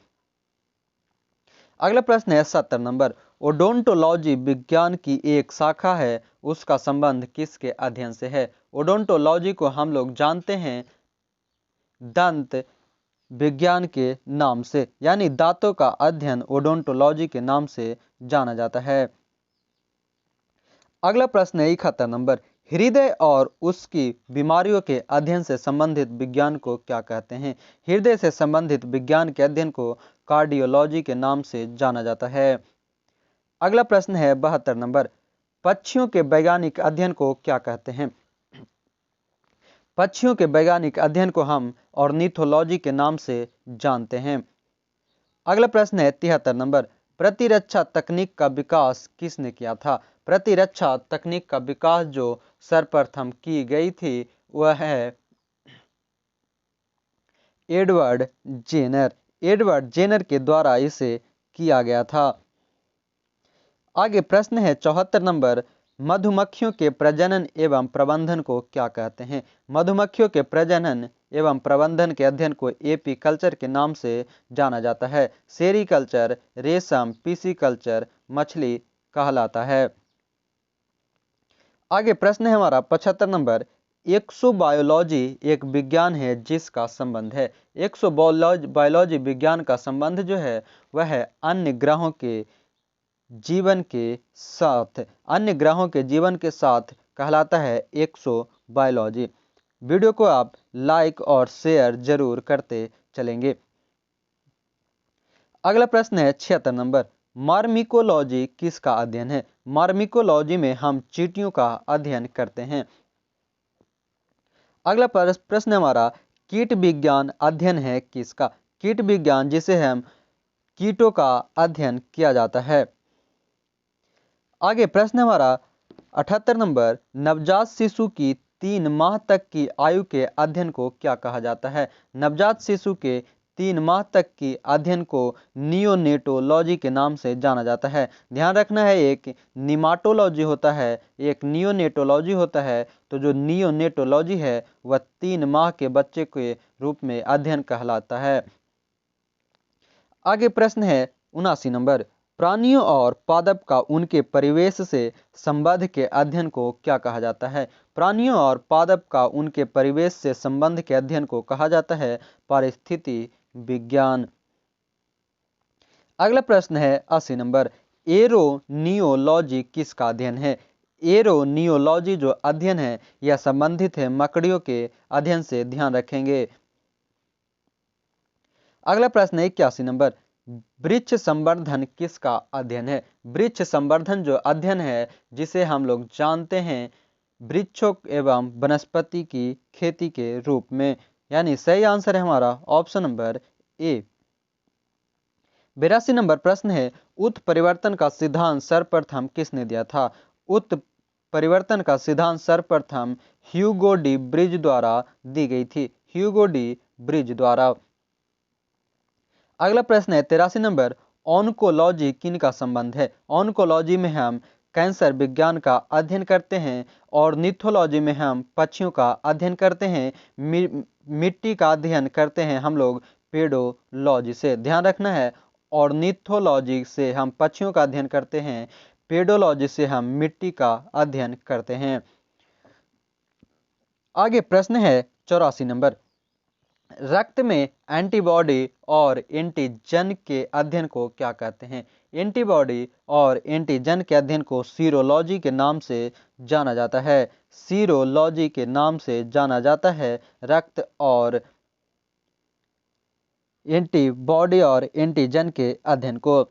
अगला प्रश्न है 70 नंबर, ओडोंटोलॉजी विज्ञान की एक शाखा है, उसका संबंध किसके अध्ययन से है? ओडोंटोलॉजी को हम लोग जानते हैं दंत विज्ञान के नाम से, यानी दांतों का अध्ययन ओडोंटोलॉजी के नाम से जाना जाता है। अगला प्रश्न है 71 नंबर, हृदय और उसकी बीमारियों के अध्ययन से संबंधित विज्ञान को क्या कहते हैं? हृदय से संबंधित विज्ञान के अध्ययन को कार्डियोलॉजी के नाम से जाना जाता है। अगला प्रश्न है 72 नंबर, पक्षियों के वैज्ञानिक अध्ययन को क्या कहते हैं? पक्षियों के वैज्ञानिक अध्ययन को हम ऑर्निथोलॉजी के नाम से जानते हैं। अगला प्रश्न है 73 नंबर, प्रतिरक्षा तकनीक का विकास किसने किया था? प्रतिरक्षा तकनीक का विकास जो सर्वप्रथम की गई थी वह है एडवर्ड जेनर। एडवर्ड जेनर के द्वारा इसे किया गया था। आगे प्रश्न है 74 नंबर, मधुमक्खियों के प्रजनन एवं प्रबंधन को क्या कहते हैं? मधुमक्खियों के प्रजनन एवं प्रबंधन के अध्ययन को एपी कल्चर के नाम से जाना जाता है। सेरीकल्चर, रेशम, पीसीकल्चर, मछली कहलाता है। आगे प्रश्न है हमारा 75 नंबर, एक्सोबायोलॉजी एक विज्ञान है जिसका संबंध है। एक्सोबायोलॉजी विज्ञान का संबंध जो है वह है अन्य ग्रहों के जीवन के साथ, अन्य ग्रहों के जीवन के साथ कहलाता है एक्सोबायोलॉजी। वीडियो को आप लाइक और शेयर जरूर करते चलेंगे। अगला प्रश्न है 76 नंबर, मार्मिकोलॉजी किसका अध्ययन है? मार्मिकोलॉजी में हम चींटियों का अध्ययन करते हैं। अगला प्रश्न हमारा, कीट विज्ञान अध्ययन है किसका? कीट विज्ञान जिसे हम कीटों का अध्ययन किया जाता है। आगे प्रश्न हमारा 78 नंबर, नवजात शिशु की 3 माह तक की आयु के अध्ययन को क्या कहा जाता है? नवजात शिशु के 3 माह तक की अध्ययन को नियोनेटोलॉजी के नाम से जाना जाता है। ध्यान रखना है, एक निमाटोलॉजी होता है, एक नियोनेटोलॉजी होता है। तो जो नियोनेटोलॉजी है वह 3 माह के बच्चे के रूप में अध्ययन कहलाता है। आगे प्रश्न है 79 नंबर, प्राणियों और पादप का उनके परिवेश से संबंध के अध्ययन को क्या कहा जाता है? प्राणियों और पादप का उनके परिवेश से संबंध के अध्ययन को कहा जाता है पारिस्थिति विज्ञान। अगला प्रश्न है 80 नंबर, एरोनियोलॉजी किसका अध्ययन है? एरोनियोलॉजी जो अध्ययन है यह संबंधित है मकड़ियों के अध्ययन से, ध्यान रखेंगे। अगला प्रश्न है 81 नंबर, वृक्ष संवर्धन किसका अध्ययन है? वृक्ष संवर्धन जो अध्ययन है जिसे हम लोग जानते हैं वृक्षों एवं वनस्पति की खेती के रूप में, यानी सही आंसर है हमारा ऑप्शन नंबर ए। 82 नंबर प्रश्न है, उत्परिवर्तन का सिद्धांत सर्वप्रथम किसने दिया था? उत्परिवर्तन का सिद्धांत सर्वप्रथम ह्यूगो डी ब्रिज द्वारा दी गई थी, ह्यूगो डी ब्रिज द्वारा। अगला प्रश्न है 83 नंबर, ऑन्कोलॉजी किन का संबंध है? ऑन्कोलॉजी में हम कैंसर विज्ञान का अध्ययन करते हैं और निथोलॉजी में हम पक्षियों का अध्ययन करते हैं, मिट्टी का अध्ययन करते हैं हम लोग पेडोलॉजी से। ध्यान रखना है, ऑर्निथोलॉजी से हम पक्षियों का अध्ययन करते हैं, पेडोलॉजी से हम मिट्टी का अध्ययन करते हैं। आगे प्रश्न है 84 नंबर, रक्त में एंटीबॉडी और एंटीजन के अध्ययन को क्या कहते हैं? एंटीबॉडी और एंटीजन के अध्ययन को सीरोलॉजी के नाम से जाना जाता है। सीरोलॉजी के नाम से जाना जाता है रक्त और एंटीबॉडी और एंटीजन के अध्ययन को।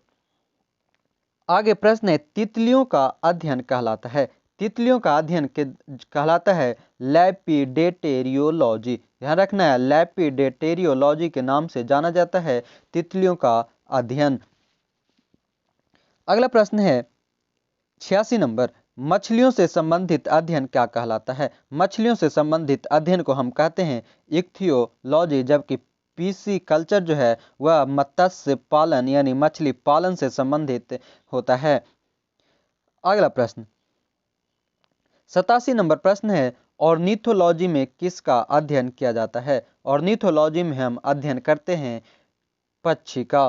आगे प्रश्न है, तितलियों का अध्ययन कहलाता है। तितलियों का अध्ययन कहलाता है लैपिडेटेरियोलॉजी। ध्यान रखना है, लैपिडेटेरियोलॉजी के नाम से जाना जाता है तितलियों का अध्ययन। अगला प्रश्न है 86 नंबर, मछलियों से संबंधित अध्ययन क्या कहलाता है? मछलियों से संबंधित अध्ययन को हम कहते हैं इक्थियोलॉजी, जबकि पीसी कल्चर जो है वह मत्स्य पालन यानी मछली पालन से संबंधित होता है। अगला प्रश्न 87 नंबर प्रश्न है, ऑर्निथोलॉजी में किसका अध्ययन किया जाता है? ऑर्निथोलॉजी में हम अध्ययन करते हैं पक्षी का।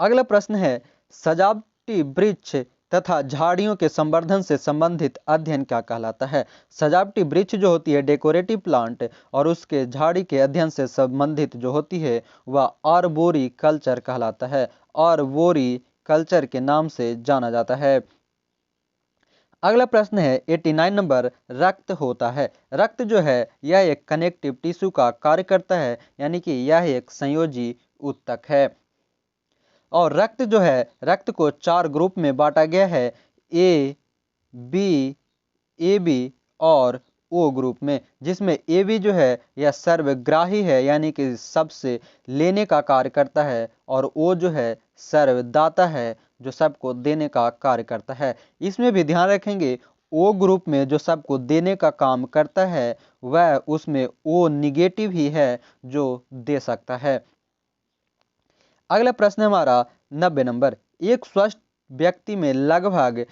अगला प्रश्न है, सजावटी वृक्ष तथा झाड़ियों के संवर्धन से संबंधित अध्ययन क्या कहलाता है? सजावटी वृक्ष जो होती है डेकोरेटिव प्लांट और उसके झाड़ी के अध्ययन से संबंधित जो होती है वह आर्बोरी कल्चर कहलाता है। आर्बोरी कल्चर के नाम से जाना जाता है। अगला प्रश्न है 89 नंबर, रक्त होता है। रक्त जो है यह एक कनेक्टिव टिश्यू का कार्य करता है, यानी कि यह एक संयोजी ऊतक है। और रक्त जो है, रक्त को 4 ग्रुप में बांटा गया है, ए बी और ओ ग्रुप में, जिसमें ए बी जो है यह सर्वग्राही है, यानी कि सबसे लेने का कार्य करता है, और ओ जो है सर्वदाता है, जो सबको देने का कार्य करता है। इसमें भी ध्यान रखेंगे, ओ ग्रुप में जो सबको देने का काम करता है वह उसमें ओ निगेटिव ही है जो दे सकता है। अगला प्रश्न हमारा 90 नंबर, एक स्वस्थ व्यक्ति में लगभग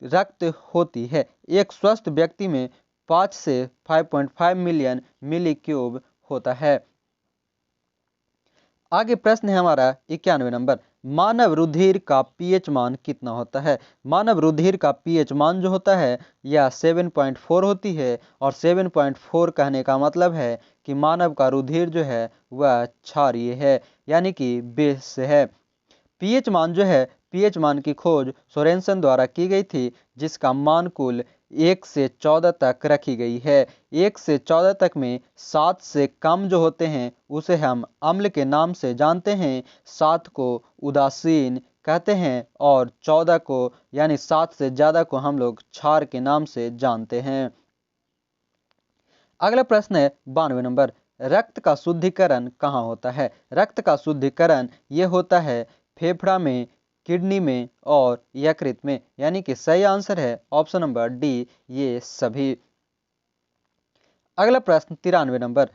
रक्त होती है। एक स्वस्थ व्यक्ति में 5 से 5.5 मिलियन मिली क्यूब होता है। आगे प्रश्न है हमारा 91 नंबर, मानव रुधिर का पीएच मान कितना होता है? मानव रुधिर का पीएच मान जो होता है यह 7.4 होती है, और 7.4 कहने का मतलब है कि मानव का रुधिर जो है वह क्षारीय है, यानी कि बेस है। पीएच मान जो है, पीएच मान की खोज सोरेनसन द्वारा की गई थी, जिसका मान कुल 1 से 14 तक रखी गई है। 1 से 14 तक में 7 से कम जो होते हैं उसे हम अम्ल के नाम से जानते हैं, 7 को उदासीन कहते हैं, और 14 को यानी 7 से ज़्यादा को हम लोग क्षार के नाम से जानते हैं। अगला प्रश्न है 92 नंबर, रक्त का शुद्धिकरण कहाँ होता है? रक्त का शुद्धिकरण ये होता है फेफड़ा में, किडनी में और यकृत में, यानी कि सही आंसर है ऑप्शन नंबर डी, ये सभी। अगला प्रश्न 93 नंबर,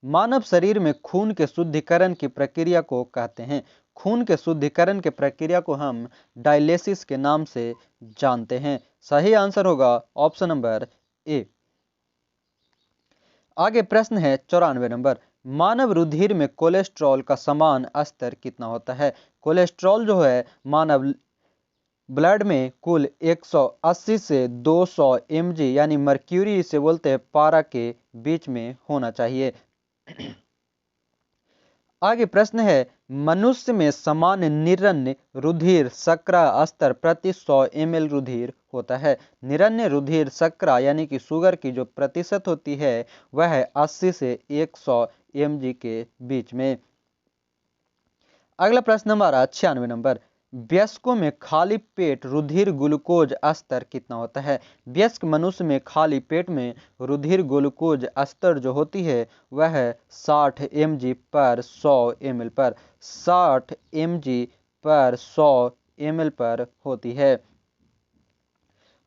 मानव शरीर में खून के शुद्धिकरण की प्रक्रिया को कहते हैं। खून के शुद्धिकरण की प्रक्रिया को हम डायलिसिस के नाम से जानते हैं। सही आंसर होगा ऑप्शन नंबर ए। आगे प्रश्न है 94 नंबर, मानव रुधिर में कोलेस्ट्रॉल का समान स्तर कितना होता है? कोलेस्ट्रॉल जो है मानव ब्लड में कुल 180 से 200 mg यानी मर्क्यूरी से बोलते हैं पारा के बीच में होना चाहिए। आगे प्रश्न है, मनुष्य में सामान्य निरन्य रुधिर शर्करा स्तर प्रति 100 ml रुधिर होता है। निरन्य रुधिर शर्करा यानी कि शुगर की जो प्रतिशत होती है वह है 80 से 100 mg के बीच में। अगला प्रश्न हमारा 96 नंबर, वयस्कों में खाली पेट रुधिर ग्लूकोज स्तर कितना होता है? वयस्क मनुष्य में खाली पेट में रुधिर ग्लूकोज स्तर जो होती है वह है 60 mg पर 100 ml पर, 60 mg पर 100 ml पर होती है।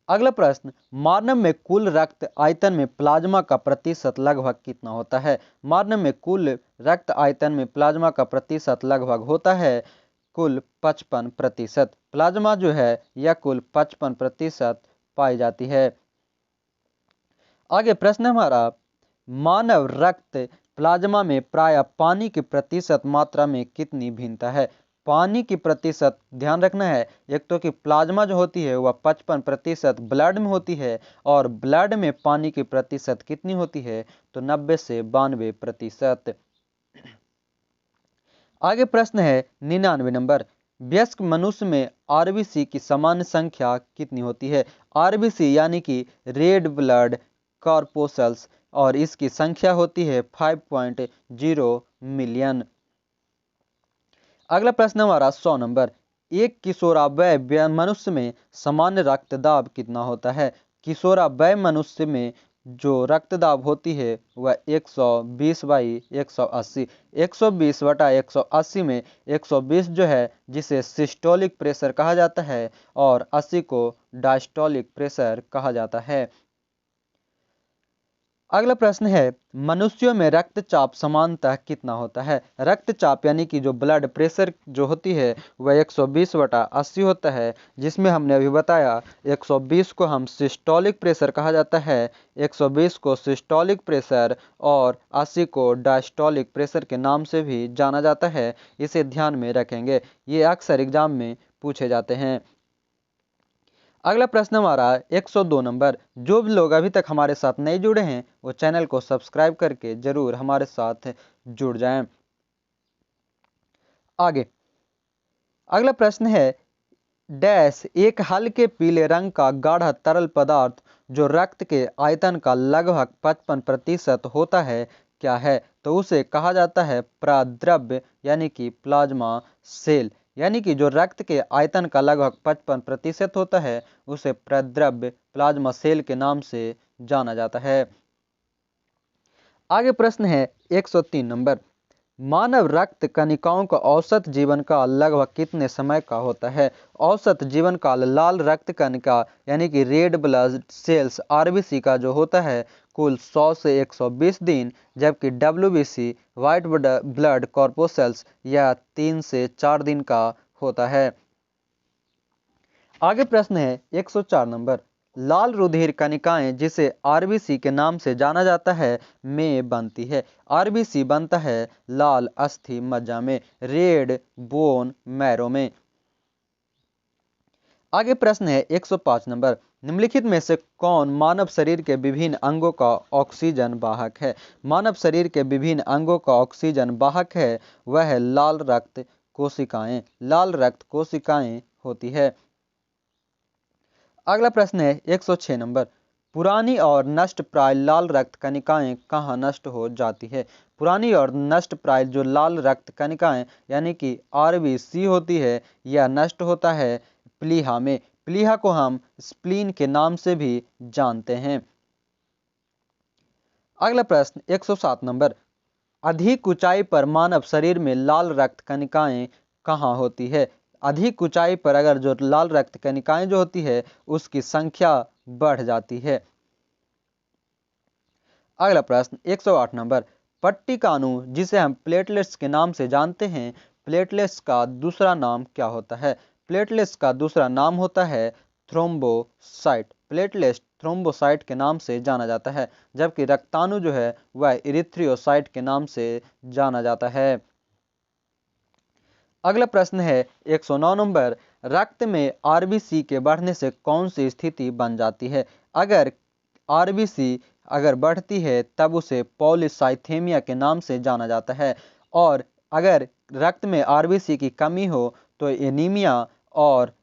अगला प्रश्न, मानव में कुल रक्त आयतन में प्लाज्मा का प्रतिशत लगभग कितना होता है? मानव में कुल रक्त आयतन में प्लाज्मा का प्रतिशत लगभग होता है कुल 55%। प्लाज्मा जो है यह कुल 55% पाई जाती है। आगे प्रश्न हमारा, मानव रक्त प्लाज्मा में प्रायः पानी की प्रतिशत मात्रा में कितनी भिन्नता है? पानी की प्रतिशत ध्यान रखना है, एक तो कि प्लाज्मा जो होती है वह 55% ब्लड में होती है और ब्लड में पानी की प्रतिशत कितनी होती है, तो 90 से 92%। आगे प्रश्न है 99 नंबर, वयस्क मनुष्य में आरबीसी की सामान्य संख्या कितनी होती है। आरबीसी यानी कि रेड ब्लड कॉर्पोसल्स, और इसकी संख्या होती है 5.0 मिलियन। अगला प्रश्न हमारा 100 नंबर, एक किशोरावय मनुष्य में सामान्य रक्तदाब कितना होता है। किशोरावय मनुष्य में जो रक्तदाब होती है वह 120/180, 120/180 में 120 जो है जिसे सिस्टोलिक प्रेशर कहा जाता है और 80 को डायस्टोलिक प्रेशर कहा जाता है। अगला प्रश्न है, मनुष्यों में रक्तचाप सामान्यतः कितना होता है। रक्तचाप यानी कि जो ब्लड प्रेशर जो होती है वह 120/80 होता है, जिसमें हमने अभी बताया 120 को हम सिस्टोलिक प्रेशर कहा जाता है, 120 को सिस्टोलिक प्रेशर और 80 को डायस्टोलिक प्रेशर के नाम से भी जाना जाता है। इसे ध्यान में रखेंगे, ये अक्सर एग्जाम में पूछे जाते हैं। अगला प्रश्न हमारा 102 नंबर, जो भी लोग अभी तक हमारे साथ नहीं जुड़े हैं वो चैनल को सब्सक्राइब करके जरूर हमारे साथ जुड़ जाएं। आगे अगला प्रश्न है, डैश एक हल्के पीले रंग का गाढ़ा तरल पदार्थ जो रक्त के आयतन का लगभग 55% होता है क्या है, तो उसे कहा जाता है प्रद्रव्य यानी कि प्लाज्मा सेल, यानी कि जो रक्त के आयतन का लगभग 55% होता है उसे प्रद्रव्य प्लाज्मा सेल के नाम से जाना जाता है। आगे प्रश्न है 103 नंबर, मानव रक्त कणिकाओं का औसत जीवन काल लगभग कितने समय का होता है। औसत जीवन काल लाल रक्त कणिका यानी कि रेड ब्लड सेल्स आरबीसी का जो होता है कुल 100 से 120 दिन, जबकि डब्ल्यूबीसी व्हाइट ब्लड कॉर्पोसल्स यह 3 से 4 दिन का होता है। आगे प्रश्न है 104 नंबर, लाल रुधिर कणिकाएं जिसे आरबीसी के नाम से जाना जाता है में बनती है। आरबीसी बनता है लाल अस्थि मज्जा में, रेड बोन मैरो में। आगे प्रश्न है 105 नंबर, निम्नलिखित में से कौन मानव शरीर के विभिन्न अंगों का ऑक्सीजन वाहक है। मानव शरीर के विभिन्न अंगों का ऑक्सीजन वाहक है वह है लाल रक्त कोशिकाएं, लाल रक्त कोशिकाएं होती है। अगला प्रश्न है 106 नंबर, पुरानी और नष्ट प्राय लाल रक्त कणिकाएं कहाँ नष्ट हो जाती है। पुरानी और नष्ट प्राय जो लाल रक्त कणिकाएं यानी कि आरबीसी होती है यह नष्ट होता है प्लीहा में। प्लीहा को हम स्प्लीन के नाम से भी जानते हैं। अगला प्रश्न 107 नंबर, अधिक ऊंचाई पर मानव शरीर में लाल रक्त कणिकाएं कहाँ होती है। अधिक ऊंचाई पर अगर जो लाल रक्त कणिकाएं जो होती है उसकी संख्या बढ़ जाती है। अगला प्रश्न 108 नंबर, पट्टिका अणु जिसे हम प्लेटलेट्स के नाम से जानते हैं, प्लेटलेट्स का दूसरा नाम क्या होता है। प्लेटलेट्स का दूसरा नाम होता है थ्रोम्बोसाइट। प्लेटलेट्स थ्रोम्बोसाइट के नाम से जाना जाता है, जबकि रक्ताणु जो है वह इरिथ्रियोसाइट के नाम से जाना जाता है। अगला प्रश्न है 109 नंबर, रक्त में आरबीसी के बढ़ने से कौन सी स्थिति बन जाती है। अगर आरबीसी अगर बढ़ती है तब उसे पॉलीसाइथेमिया के नाम से जाना जाता है, और अगर रक्त में आरबीसी की कमी हो तो एनीमिया, और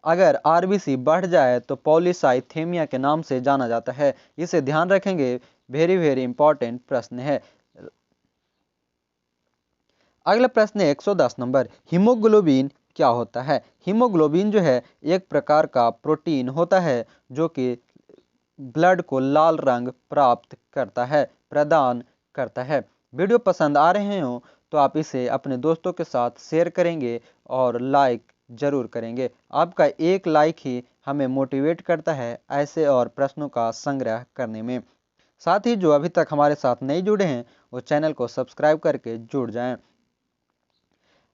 अगर आरबीसी बढ़ जाए तो पॉलीसाइथेमिया के नाम से जाना जाता है। इसे ध्यान रखेंगे, वेरी वेरी इंपॉर्टेंट प्रश्न है। अगला प्रश्न है 110 नंबर, हीमोग्लोबिन क्या होता है। हीमोग्लोबिन जो है एक प्रकार का प्रोटीन होता है जो कि ब्लड को लाल रंग प्राप्त करता है, प्रदान करता है। वीडियो पसंद आ रहे हो तो आप इसे अपने दोस्तों के साथ शेयर करेंगे और लाइक जरूर करेंगे। आपका एक लाइक ही हमें मोटिवेट करता है ऐसे और प्रश्नों का संग्रह करने में। साथ ही जो अभी तक हमारे साथ नहीं जुड़े हैं वो चैनल को सब्सक्राइब करके जुड़ जाएं।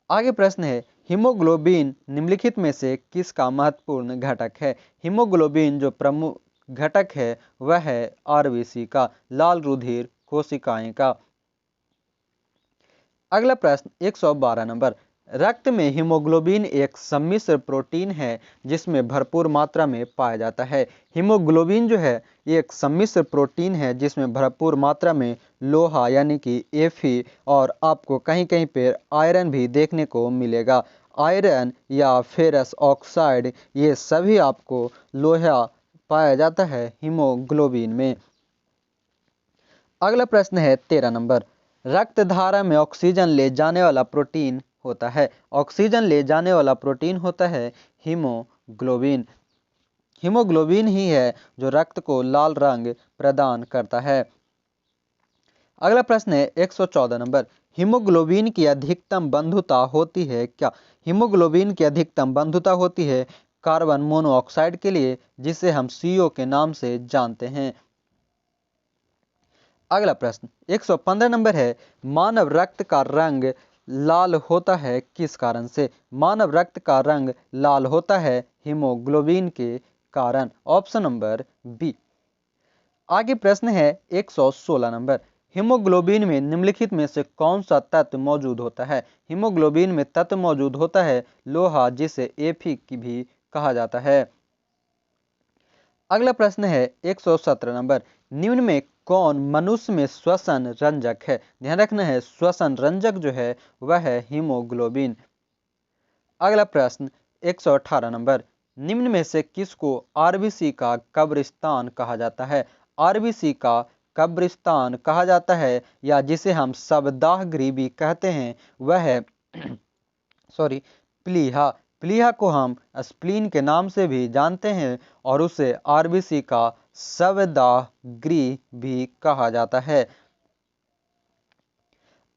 आगे प्रश्न है, हीमोग्लोबिन निम्नलिखित में से किसका महत्वपूर्ण घटक है। हीमोग्लोबिन जो प्रमुख घटक है वह है आरबीसी का, लाल रुधिर कोशिकाएं का। अगला प्रश्न 112 नंबर, रक्त में हीमोग्लोबिन एक सम्मिश्र प्रोटीन है जिसमें भरपूर मात्रा में पाया जाता है। हीमोग्लोबिन जो है एक सम्मिश्र प्रोटीन है जिसमें भरपूर मात्रा में लोहा यानी कि Fe और आपको कहीं कहीं पे आयरन भी देखने को मिलेगा। आयरन या फेरस ऑक्साइड ये सभी आपको लोहा पाया जाता है हीमोग्लोबिन में। अगला प्रश्न है 13 नंबर, रक्त धारा में ऑक्सीजन ले जाने वाला प्रोटीन होता है। ऑक्सीजन ले जाने वाला प्रोटीन होता है हीमोग्लोबिन। हीमोग्लोबिन ही है जो रक्त को लाल रंग प्रदान करता है। अगला प्रश्न है 114 नंबर, हीमोग्लोबिन की अधिकतम बंधुता होती है क्या? हीमोग्लोबिन की अधिकतम बंधुता होती है कार्बन मोनोऑक्साइड के लिए जिसे हम CO के नाम से जानते हैं। अगला प्रश्न 115 नंबर है, मानव रक्त का रंग लाल होता है किस कारण से? मानव रक्त का रंग लाल होता है हीमोग्लोबिन के कारण। Option number B. आगे प्रश्न है 116 नंबर, हीमोग्लोबिन में निम्नलिखित में से कौन सा तत्व मौजूद होता है? हीमोग्लोबिन में तत्व मौजूद होता है लोहा जिसे Fe की भी कहा जाता है। अगला प्रश्न है 117 नंबर, निम्न में कौन मनुष्य में श्वसन रंजक है? ध्यान रखना है श्वसन रंजक जो है वह है हीमोग्लोबिन। अगला प्रश्न 118 नंबर, निम्न में से किसको RBC का कब्रिस्तान कहा जाता है? RBC का कब्रिस्तान कहा जाता है या जिसे हम शवदाह गृह भी कहते हैं वह है प्लीहा। प्लीहा को हम स्प्लीन के नाम से भी जानते हैं और उसे RBC का शवदाह गृह भी कहा जाता है।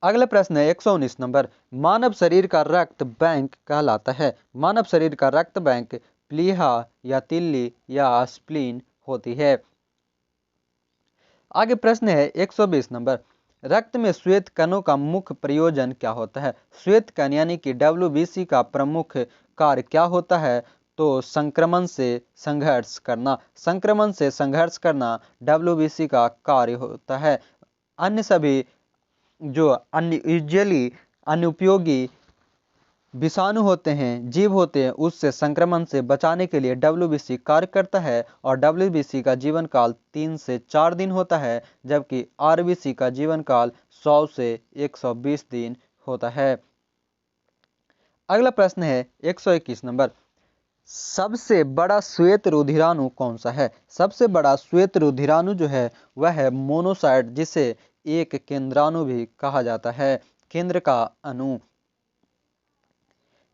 अगला प्रश्न है 119 नंबर, मानव शरीर का रक्त बैंक कहलाता है। मानव शरीर का रक्त बैंक प्लीहा या तिल्ली या स्प्लीन होती है। आगे प्रश्न है 120 नंबर, रक्त में श्वेत कणों का मुख्य प्रयोजन क्या होता है? श्वेत कण यानी कि WBC का प्रमुख कार्य क्या होता है? तो संक्रमण से संघर्ष करना। संक्रमण से संघर्ष करना WBC का कार्य होता है। अन्य सभी जो यूजुअली अनुपयोगी विषाणु होते हैं, जीव होते हैं, उससे संक्रमण से बचाने के लिए WBC कार्य करता है और WBC का जीवन काल 3 से 4 दिन होता है जबकि RBC का जीवन काल 100 से 120 दिन होता है। अगला प्रश्न है 121 नंबर, सबसे बड़ा श्वेत रुधिराणु कौन सा है? सबसे बड़ा श्वेत रुधिराणु जो है वह है मोनोसाइट जिसे एक केंद्राणु भी कहा जाता है, केंद्र का अणु।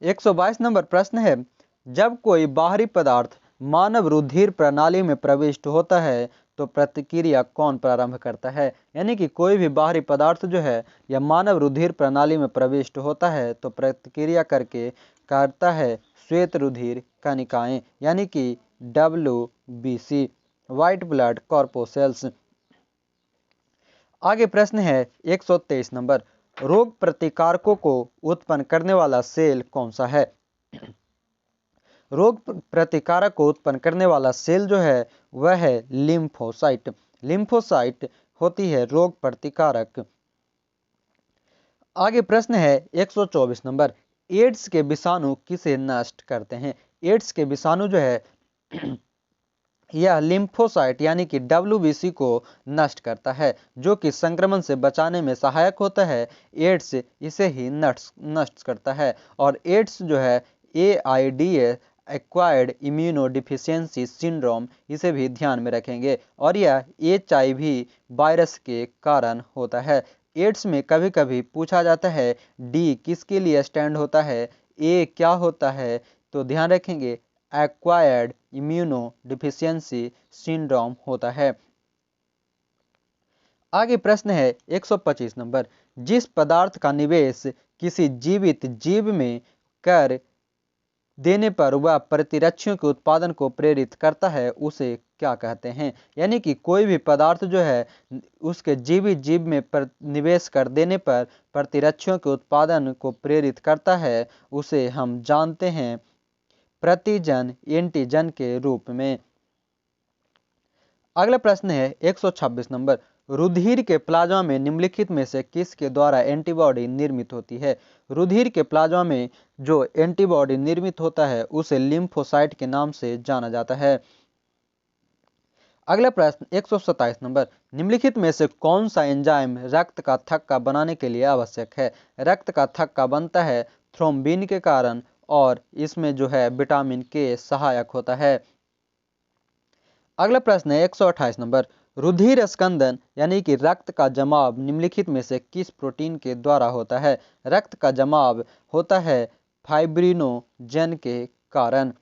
122 नंबर प्रश्न है, जब कोई बाहरी पदार्थ मानव रुधिर प्रणाली में प्रविष्ट होता है तो प्रतिक्रिया कौन प्रारंभ करता है? यानी कि कोई भी बाहरी पदार्थ जो है या मानव रुधिर प्रणाली में प्रविष्ट होता है तो प्रतिक्रिया करता है श्वेत रुधिर कणिकाएं यानी कि WBC, व्हाइट ब्लड कॉर्पोसेल्स। आगे प्रश्न है 123 नंबर, रोग प्रतिकारकों को उत्पन्न करने वाला सेल कौन सा है? रोग प्रतिकारक को उत्पन्न करने वाला सेल जो है वह है लिम्फोसाइट। लिम्फोसाइट होती है रोग प्रतिकारक। आगे प्रश्न है 124 नंबर, एड्स के विषाणु किसे नष्ट करते हैं? एड्स के विषाणु जो है यह लिम्फोसाइट यानी कि WBC को नष्ट करता है जो कि संक्रमण से बचाने में सहायक होता है। एड्स इसे ही नष्ट करता है और एड्स जो है AIDS एक्वायर्ड इम्यूनोडिफिशियंसी सिंड्रोम, इसे भी ध्यान में रखेंगे और यह HIV वायरस के कारण होता है। एड्स में कभी कभी पूछा जाता है D किसके लिए स्टैंड होता है, A क्या होता है, तो ध्यान रखेंगे एक्वायर्ड इम्यूनोडिफिशियंसी सिंड्रोम होता है। आगे प्रश्न है 125 नंबर, जिस पदार्थ का निवेश किसी जीवित जीव में कर देने पर वह प्रतिरक्षियों के उत्पादन को प्रेरित करता है उसे क्या कहते हैं? यानी कि कोई भी पदार्थ जो है उसके जीवित जीव में निवेश कर देने पर प्रतिरक्षियों के उत्पादन को प्रेरित करता है उसे हम जानते हैं प्रतिजन एंटीजन के रूप में। अगला प्रश्न है 126 नंबर, रुधिर के प्लाज्मा में निम्नलिखित में से किसके द्वारा एंटीबॉडी निर्मित होती है? रुधिर के प्लाज्मा में जो एंटीबॉडी निर्मित होता है उसे लिम्फोसाइट के नाम से जाना जाता है। अगला प्रश्न 127 नंबर, निम्नलिखित में से कौन सा एंजाइम रक्त का थक्का बनाने के लिए आवश्यक है? रक्त का थक्का बनता है थ्रोम्बिन के कारण और इसमें जो है विटामिन के सहायक होता है। अगला प्रश्न है 128 नंबर, रुधिर स्कंदन यानी कि रक्त का जमाव निम्नलिखित में से किस प्रोटीन के द्वारा होता है? रक्त का जमाव होता है फाइब्रिनोजेन के कारण।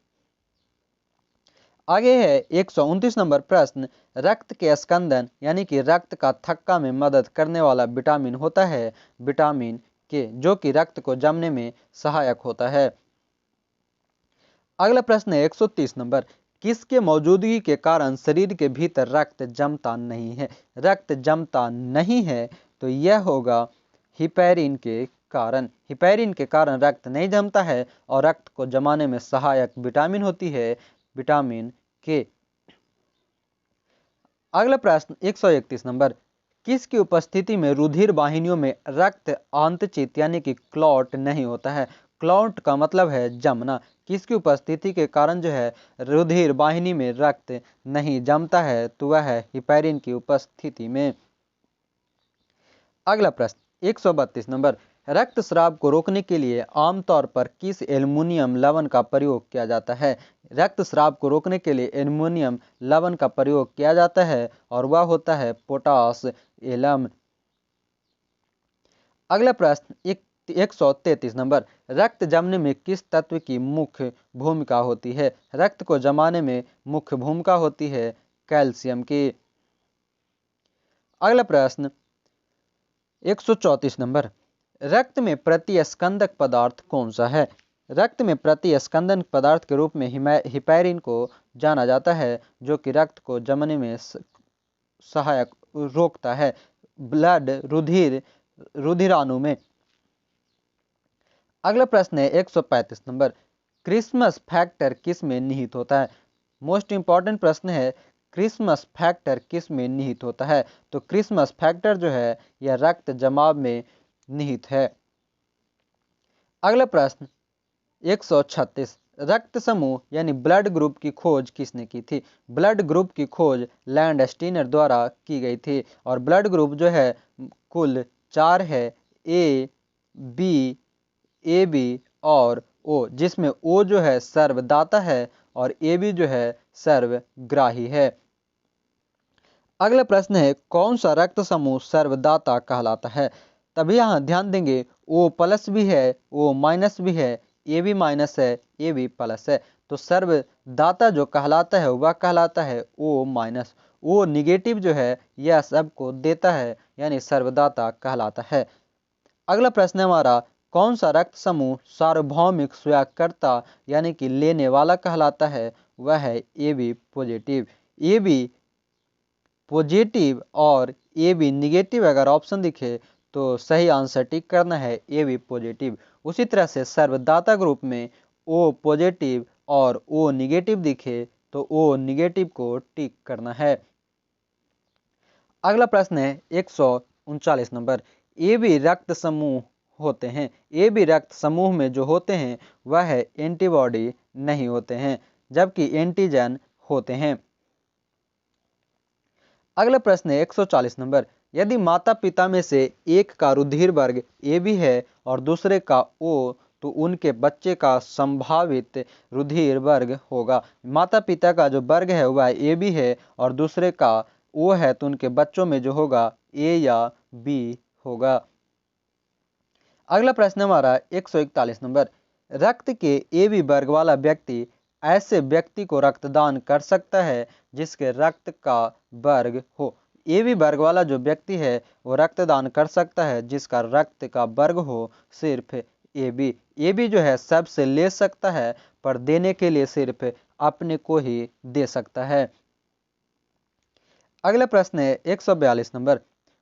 आगे है 129 नंबर प्रश्न, रक्त के स्कंदन यानी कि रक्त का थक्का में मदद करने वाला विटामिन होता है विटामिन के, जो कि रक्त को जमने में सहायक होता है। अगला प्रश्न है 130 नंबर, किसके मौजूदगी के कारण शरीर के भीतर रक्त जमता नहीं है? रक्त जमता नहीं है तो यह होगा हिपैरिन के कारण। हिपैरिन के कारण रक्त नहीं जमता है और रक्त को जमाने में सहायक विटामिन होती है विटामिन के। अगला प्रश्न 131 नंबर, किसकी उपस्थिति में रुधिर वाहिनियों में रक्त आंतचित यानी कि क्लॉट नहीं होता है? क्लॉट का मतलब है जमना। किसकी उपस्थिति के कारण जो है रुधिर वाहिनी में रक्त नहीं जमता है तो वह है हिपैरिन की उपस्थिति में। अगला प्रश्न 132 नंबर, रक्तस्राव को रोकने के लिए आमतौर पर किस एल्युमिनियम लवण का प्रयोग किया जाता है? रक्तस्राव को रोकने के लिए एल्युमिनियम लवण का प्रयोग किया जाता है और वह होता है पोटास एलम। अगला प्रश्न 133 नंबर, रक्त जमने में किस तत्व की मुख्य भूमिका होती है? रक्त को जमाने में मुख्य भूमिका होती है कैल्शियम की। अगला प्रश्न 134 नंबर, रक्त में प्रतिस्कंदक पदार्थ कौन सा है? रक्त में प्रतिस्कंदन पदार्थ के रूप में हिपैरिन को जाना जाता है, जो कि रक्त को जमने में सहायक रोकता है ब्लड रुधिराणु में। अगला प्रश्न है 135 नंबर, क्रिसमस फैक्टर किस में निहित होता है? मोस्ट इंपॉर्टेंट प्रश्न है, क्रिसमस फैक्टर किस में निहित होता है? तो क्रिसमस फैक्टर जो है यह रक्त जमाव में निहित है। अगला प्रश्न 136, रक्त समूह यानी ब्लड ग्रुप की खोज किसने की थी? ब्लड ग्रुप की खोज लैंडस्टीनर द्वारा की गई थी और ब्लड ग्रुप जो है कुल 4 है, ए बी और ओ, जिसमें ओ जो है सर्वदाता है और ए बी जो है सर्वग्राही है। अगला प्रश्न है, कौन सा रक्त समूह सर्वदाता कहलाता है? तभी यहाँ ध्यान देंगे ओ प्लस भी है, ओ माइनस भी है, ए बी माइनस है, ए बी प्लस है, तो सर्वदाता जो कहलाता है वह कहलाता है ओ माइनस। ओ निगेटिव जो है यह सबको देता है यानी सर्वदाता कहलाता है। अगला प्रश्न हमारा, कौन सा रक्त समूह सार्वभौमिक स्वीकारकर्ता यानी कि लेने वाला कहलाता है? वह है A B positive. A B positive और ए बी निगेटिव अगर ऑप्शन दिखे तो सही आंसर टिक करना है ए बी पॉजिटिव। उसी तरह से सर्वदाता ग्रुप में ओ पॉजिटिव और ओ निगेटिव दिखे तो ओ निगेटिव को टिक करना है। अगला प्रश्न है 139 नंबर, ए बी रक्त समूह होते हैं। ए बी रक्त समूह में जो होते हैं वह है एंटीबॉडी नहीं होते हैं, जबकि एंटीजन होते हैं। अगला प्रश्न है 140 नंबर, यदि माता पिता में से एक का रुधिर वर्ग ए बी है और दूसरे का ओ तो उनके बच्चे का संभावित रुधिर वर्ग होगा। माता पिता का जो वर्ग है वह ए बी है और दूसरे का ओ है तो उनके बच्चों में जो होगा ए या बी होगा। अगला प्रश्न हमारा 141 नंबर, रक्त के ए बी वर्ग वाला व्यक्ति ऐसे व्यक्ति को रक्तदान कर सकता है जिसके रक्त का वर्ग हो। ए बी वर्ग वाला जो व्यक्ति है वो रक्तदान कर सकता है जिसका रक्त का वर्ग हो सिर्फ ए बी। ए बी जो है सबसे ले सकता है पर देने के लिए सिर्फ अपने को ही दे सकता है। अगला प्रश्न है 142 नंबर,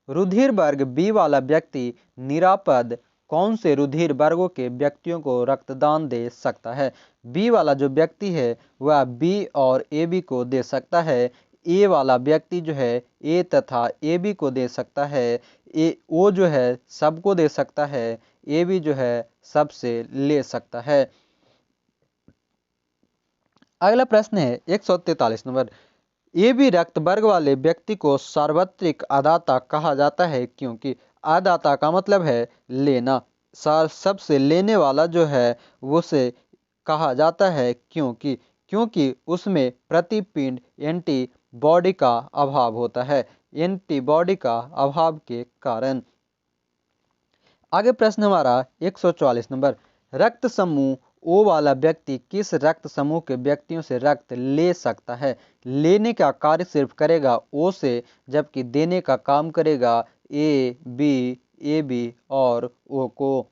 रुधिर वर्ग बी वाला व्यक्ति निरापद कौन से रुधिर वर्गों के व्यक्तियों को रक्तदान दे सकता है? बी वाला जो व्यक्ति है वह बी और ए बी को दे सकता है, ए वाला व्यक्ति जो है ए तथा ए बी को दे सकता है, ओ जो है सबको दे सकता है, ए बी जो है सबसे ले सकता है। अगला प्रश्न है 143 नंबर, ए बी रक्त वर्ग वाले व्यक्ति को सार्वत्रिक अदाता कहा जाता है क्योंकि अदाता का मतलब है लेना, सबसे लेने वाला जो है उसे कहा जाता है क्योंकि उसमें प्रतिपिंड एंटीबॉडी का अभाव होता है, एंटीबॉडी का अभाव के कारण। आगे प्रश्न हमारा 144 नंबर, रक्त समूह ओ वाला व्यक्ति किस रक्त समूह के व्यक्तियों से रक्त ले सकता है? लेने का कार्य सिर्फ करेगा ओ से, जबकि देने का काम करेगा ए बी और ओ को।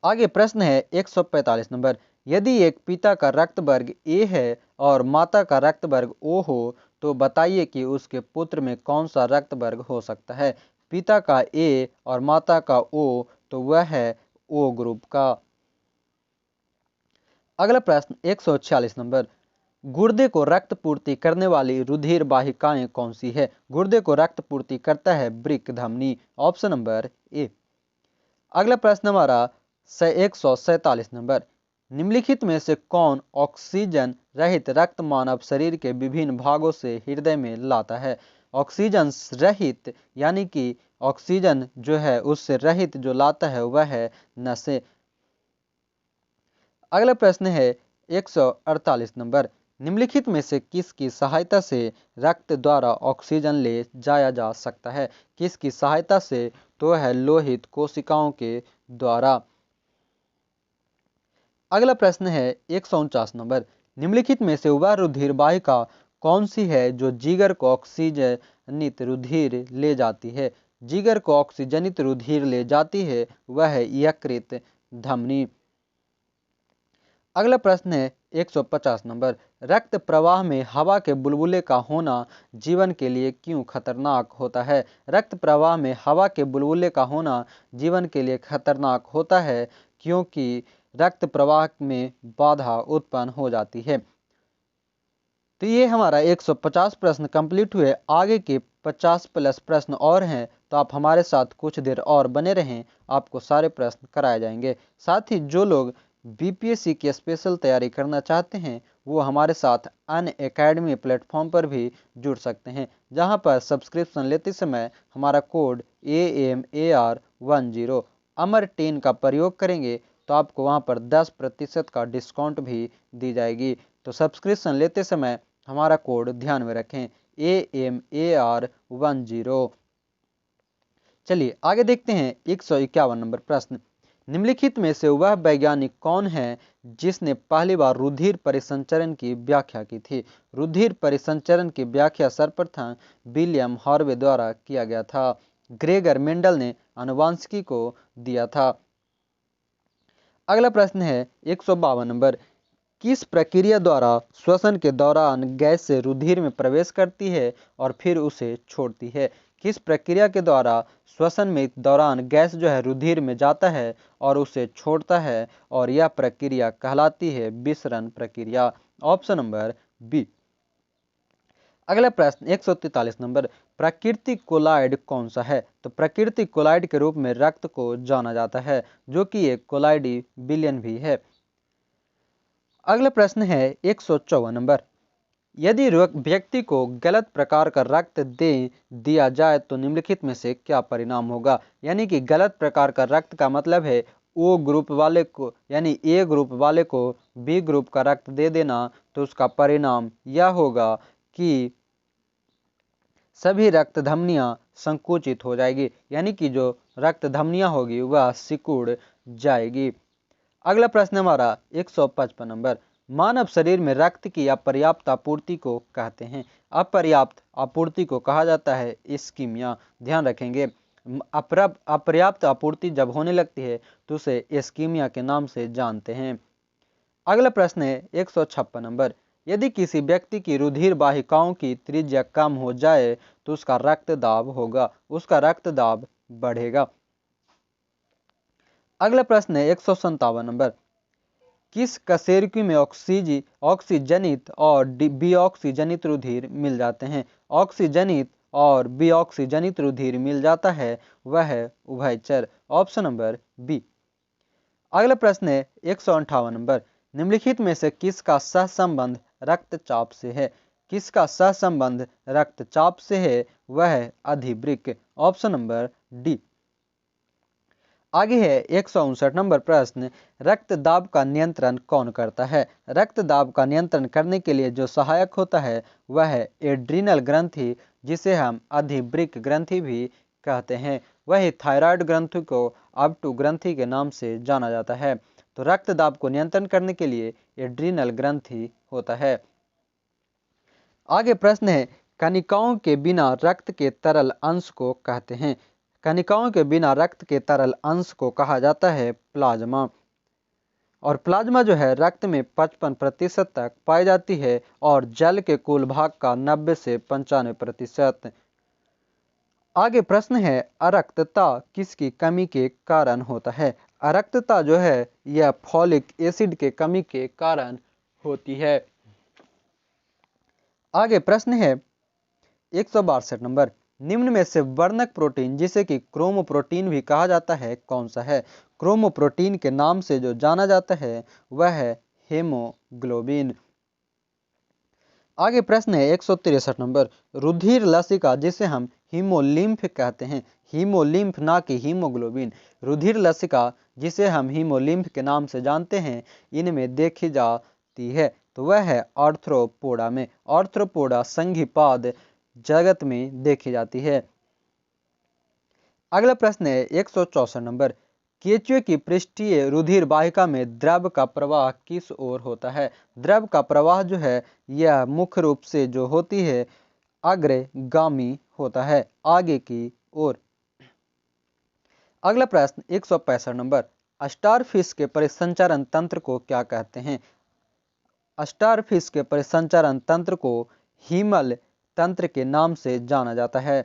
आगे प्रश्न है 145 नंबर, यदि एक पिता का रक्त वर्ग ए है और माता का रक्त वर्ग ओ हो तो बताइए कि उसके पुत्र में कौन सा रक्त वर्ग हो सकता है? पिता का ए और माता का ओ तो वह है ओ ग्रुप का। अगला प्रश्न 146 नंबर, गुर्दे को रक्त पूर्ति करने वाली रुधिर वाहिकाएं कौन सी है? गुर्दे को रक्त पूर्ति करता है वृक्क धमनी, ऑप्शन नंबर ए। अगला प्रश्न हमारा 147 नंबर, निम्नलिखित में से कौन ऑक्सीजन रहित रक्त मानव शरीर के विभिन्न भागों से हृदय में लाता है? ऑक्सीजन रहित यानी कि ऑक्सीजन जो है उससे रहित जो लाता है वह है नसें। अगला प्रश्न है 148 नंबर, निम्नलिखित में से किसकी सहायता से रक्त द्वारा ऑक्सीजन ले जाया जा सकता है? किसकी सहायता से? तो है लोहित कोशिकाओं के द्वारा। अगला प्रश्न है 149 नंबर, निम्नलिखित में से वह रुधिर वाहिका कौन सी है जो जिगर को ऑक्सीजनित रुधिर ले जाती है? जिगर को ऑक्सीजनित रुधिर ले जाती है वह है यकृत धमनी। अगला प्रश्न है 150 नंबर, रक्त प्रवाह में हवा के बुलबुले का होना जीवन के लिए क्यों खतरनाक होता है? रक्त प्रवाह में हवा के बुलबुले का होना जीवन के लिए खतरनाक होता है क्योंकि रक्त प्रवाह में बाधा उत्पन्न हो जाती है। तो ये हमारा 150 प्रश्न कंप्लीट हुए। आगे के 50 प्लस प्रश्न और हैं, तो आप हमारे साथ कुछ देर और बने रहें, आपको सारे प्रश्न कराए जाएंगे। साथ ही जो लोग बीपीएससी की स्पेशल तैयारी करना चाहते हैं वो हमारे साथ अनअकैडमी प्लेटफॉर्म पर भी जुड़ सकते हैं, जहां पर सब्सक्रिप्शन लेते समय हमारा कोड AMAR10 अमर10 का प्रयोग करेंगे तो आपको वहां पर 10% का डिस्काउंट भी दी जाएगी। तो सब्सक्रिप्शन लेते समय हमारा कोड ध्यान में रखें AMAR10। चलिए आगे देखते हैं 151 नंबर प्रश्न, निम्नलिखित में से वह वैज्ञानिक कौन है जिसने पहली बार रुधिर परिसंचरण की व्याख्या की थी? रुधिर परिसंचरण की व्याख्या सर्वप्रथम विलियम हार्वे द्वारा किया गया था। ग्रेगर मेंडल ने आनुवांशिकी को दिया था। अगला प्रश्न है 152 नंबर, किस प्रक्रिया द्वारा श्वसन के दौरान गैस से रुधिर में प्रवेश करती है और फिर उसे छोड़ती है? किस प्रक्रिया के द्वारा श्वसन में दौरान गैस जो है रुधिर में जाता है और उसे छोड़ता है, और यह प्रक्रिया कहलाती है विसरण प्रक्रिया, ऑप्शन नंबर बी। अगला प्रश्न 143 नंबर, प्राकृतिक कोलाइड कौन सा है? तो प्राकृतिक कोलाइड के रूप में रक्त को जाना जाता है जो कि एक कोलाइडी विलयन भी है। अगला प्रश्न है 154 नंबर, यदि व्यक्ति को गलत प्रकार का रक्त दे दिया जाए तो निम्नलिखित में से क्या परिणाम होगा? यानी कि गलत प्रकार का रक्त का मतलब है ओ ग्रुप वाले को यानी ए ग्रुप वाले को बी ग्रुप का रक्त दे देना, तो उसका परिणाम यह होगा कि सभी रक्त धमनियां संकुचित हो जाएगी, यानी कि जो रक्त धमनियां होगी वह सिकुड़ जाएगी। अगला प्रश्न हमारा 155 नंबर, मानव शरीर में रक्त की अपर्याप्त आपूर्ति को कहते हैं। अपर्याप्त आपूर्ति को कहा जाता है इस्कीमिया। ध्यान रखेंगे, अपर्याप्त आपूर्ति जब होने लगती है तो उसे इस्कीमिया के नाम से जानते हैं। अगला प्रश्न है 156 नंबर, यदि किसी व्यक्ति की रुधिर वाहिकाओं की त्रिज्या कम हो जाए तो उसका रक्तदाब होगा, उसका रक्तदाब बढ़ेगा। अगला प्रश्न है 157 नंबर, किस कशेरुकी में ऑक्सीजनित और विऑक्सीजनित रुधिर मिल जाते हैं? ऑक्सीजनित और विऑक्सीजनित रुधिर मिल जाता है, वह है उभयचर। Option number B. अगला प्रश्न है 158 नंबर, निम्नलिखित में से किसका सहसंबंध रक्तचाप से है? किसका सहसंबंध रक्तचाप से है? वह है अधिवृक्क। Option number D. आगे है 159 नंबर प्रश्न, रक्त दाब का नियंत्रण कौन करता है? रक्त दाब का नियंत्रण करने के लिए जो सहायक होता है वह है एड्रीनल ग्रंथि, जिसे हम अधिवृक्क ग्रंथि भी कहते हैं। वही थायराइड ग्रंथि को अबटू ग्रंथि के नाम से जाना जाता है। तो रक्त दाब को नियंत्रण करने के लिए एड्रीनल ग्रंथि होता है। आगे प्रश्न है, कनिकाओं के बिना रक्त के तरल अंश को कहते हैं? कनिकाओं के बिना रक्त के तरल अंश को कहा जाता है प्लाज्मा। और प्लाज्मा जो है रक्त में 55% तक पाई जाती है और जल के कुल भाग का 90 से 95%। आगे प्रश्न है, अरक्तता किसकी कमी के कारण होता है? अरक्तता जो है यह फॉलिक एसिड के कमी के कारण होती है। आगे प्रश्न है 162 नंबर, निम्न में से वर्णक प्रोटीन जिसे कि क्रोमोप्रोटीन भी कहा जाता है कौन सा है? क्रोमोप्रोटीन के नाम से जो जाना जाता है वह है हेमोग्लोबिन। आगे प्रश्न है 163 नंबर, रुधिर लसिका जिसे हम हीमोलिम्फ कहते हैं, हीमोलिम्फ ना कि हीमोग्लोबिन, रुधिर लसिका जिसे हम हीमोलिम्फ के नाम से जानते हैं, इनमें देखी जाती है तो वह है आर्थ्रोपोडा में। आर्थ्रोपोडा संघीपाद जगत में देखी जाती है। अगला प्रश्न है 164 नंबर, केंचुए की पृष्ठीय रुधिर वाहिका में द्रव का प्रवाह किस ओर होता है? द्रव का प्रवाह जो है यह मुख्य रूप से जो होती है अग्रगामी होता है, आगे की ओर। अगला प्रश्न 165 नंबर, स्टारफिश के परिसंचरण तंत्र को क्या कहते हैं? स्टारफिश के परिसंचरण तंत्र को हीमल तंत्र के नाम से जाना जाता है।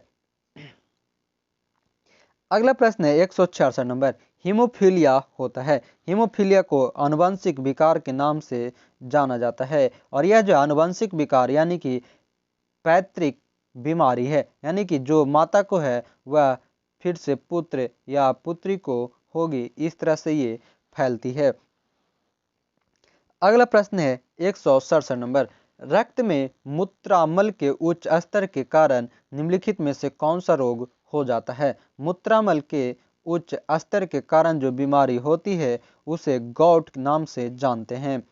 अगला प्रश्न है 166 नंबर, हीमोफीलिया होता है। हीमोफीलिया को आनुवंशिक विकार के नाम से जाना जाता है और यह जो आनुवंशिक विकार यानी कि पैतृक बीमारी है, यानी कि जो माता को है वह फिर से पुत्र या पुत्री को होगी, इस तरह से ये फैलती है। अगला प्रश्न है 167 नंबर, रक्त में मूत्रामल के उच्च स्तर के कारण निम्नलिखित में से कौन सा रोग हो जाता है? मूत्रामल के उच्च स्तर के कारण जो बीमारी होती है उसे गॉट नाम से जानते हैं।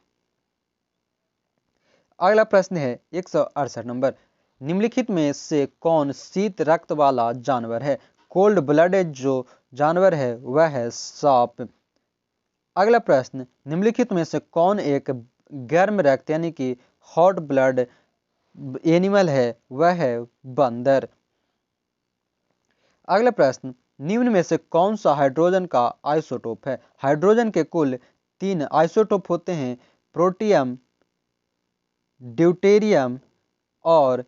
अगला प्रश्न है 168 नंबर, निम्नलिखित में से कौन शीत रक्त वाला जानवर है? कोल्ड ब्लडेड जो जानवर है वह है सांप। अगला प्रश्न, निम्नलिखित में से कौन एक गर्म रक्त यानी कि हॉट ब्लड एनिमल है? वह है बंदर। अगला प्रश्न, निम्न में से कौन सा हाइड्रोजन का आइसोटोप है? हाइड्रोजन के कुल 3 आइसोटोप होते हैं, प्रोटियम, ड्यूटेरियम और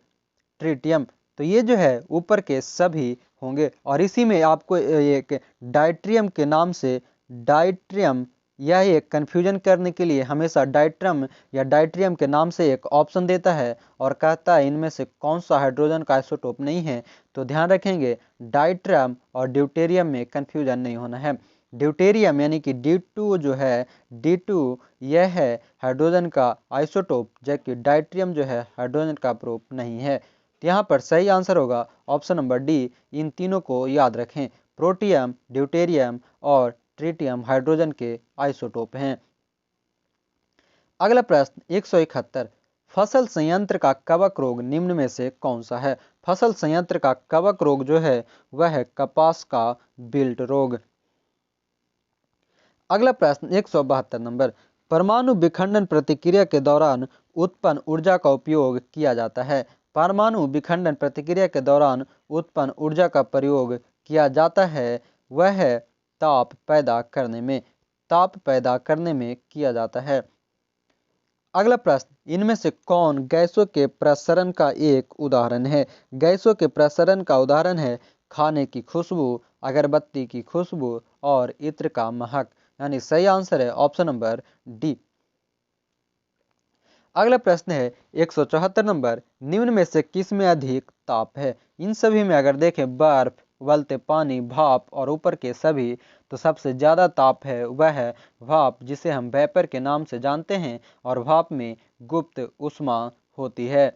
ट्रिटियम। तो ये जो है ऊपर के सभी होंगे और इसी में आपको एक डाइट्रियम के नाम से, डाइट्रियम, यह एक कन्फ्यूजन करने के लिए हमेशा डाइट्रम या डाइट्रियम के नाम से एक ऑप्शन देता है और कहता है इनमें से कौन सा हाइड्रोजन का आइसोटोप नहीं है। तो ध्यान रखेंगे डाइट्रम और ड्यूटेरियम में कन्फ्यूजन नहीं होना है। ड्यूटेरियम यानी कि D2 जो है, D2 यह है हाइड्रोजन का आइसोटोप, जबकि डाइट्रियम जो है हाइड्रोजन का प्रूफ नहीं है। तो यहाँ पर सही आंसर होगा ऑप्शन नंबर डी। इन तीनों को याद रखें, प्रोटियम, ड्यूटेरियम और ट्रिटियम हाइड्रोजन के आइसोटोप हैं। अगला प्रश्न 171, फसल संयंत्र का कवक रोग निम्न में से कौन सा है? फसल संयंत्र का कवक रोग जो है वह है कपास का बिल्ट रोग। अगला प्रश्न 172 नंबर, परमाणु विखंडन प्रतिक्रिया के दौरान उत्पन्न ऊर्जा का उपयोग किया जाता है। परमाणु विखंडन प्रतिक्रिया के दौरान उत्पन्न ऊर्जा का प्रयोग किया जाता है वह है ताप पैदा करने में, ताप पैदा करने में किया जाता है। अगला प्रश्न, इनमें से कौन गैसों के प्रसरण का एक उदाहरण है? गैसों के प्रसरण का उदाहरण है खाने की खुशबू, अगरबत्ती की खुशबू और इत्र का महक, यानी सही आंसर है ऑप्शन नंबर डी। अगला प्रश्न है 174 नंबर, निम्न में से किस में अधिक ताप है? इन सभी में अगर देखें बर्फ, उबलते पानी, भाप और ऊपर के सभी, तो सबसे ज़्यादा ताप है वह है भाप, जिसे हम वेपर के नाम से जानते हैं, और भाप में गुप्त ऊष्मा होती है।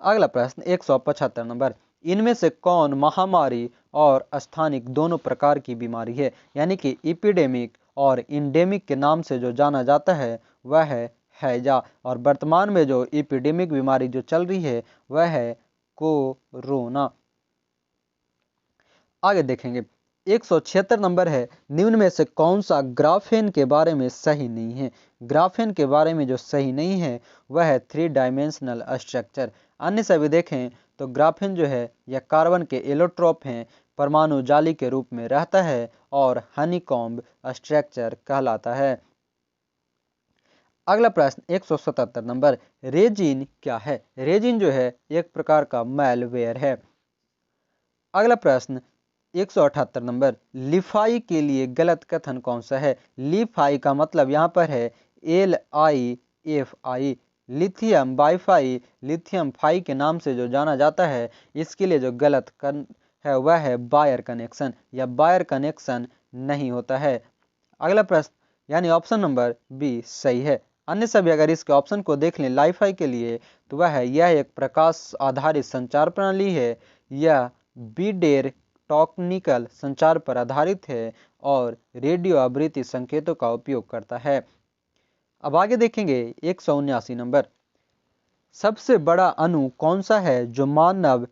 अगला प्रश्न 175 नंबर, इनमें से कौन महामारी और स्थानिक दोनों प्रकार की बीमारी है? यानी कि इपिडेमिक और इंडेमिक के नाम से जो जाना जाता है वह है हैजा, और वर्तमान में जो इपिडेमिक बीमारी जो चल रही है वह है कोरोना। आगे देखेंगे 176 नंबर है, निम्न में से कौन सा ग्राफेन के बारे में सही नहीं है? ग्राफेन के बारे में जो सही नहीं है वह है 3 डायमेंशनल स्ट्रक्चर। अन्य सभी देखें तो ग्राफेन जो है यह कार्बन के एलोट्रोप हैं, परमाणु जाली के रूप में रहता है और हनीकॉम्ब स्ट्रक्चर कहलाता है। अगला प्रश्न 177 नंबर, रेजिन क्या है? रेजिन जो है एक प्रकार का मैलवेयर है। अगला प्रश्न 178 नंबर, लिफाई के लिए गलत कथन कौन सा है? लिफाई का मतलब यहाँ पर है LIFI, लिथियम बाइफाई, लिथियम फाई के नाम से जो जाना जाता है। इसके लिए जो गलत है वह है बायर कनेक्शन, या बायर कनेक्शन नहीं होता है। अगला प्रश्न यानी ऑप्शन नंबर बी सही है। अन्य सभी अगर इसके ऑप्शन को देख लें लाइफाई के लिए, तो वह है यह एक प्रकाश आधारित संचार प्रणाली है, यह बीडेर टॉक्निकल संचार पर आधारित है और रेडियो आवृत्ति संकेतों का उपयोग करता है। अब आगे देखेंगे 179 नंबर, सबसे बड़ा अणु कौन सा है जो मानव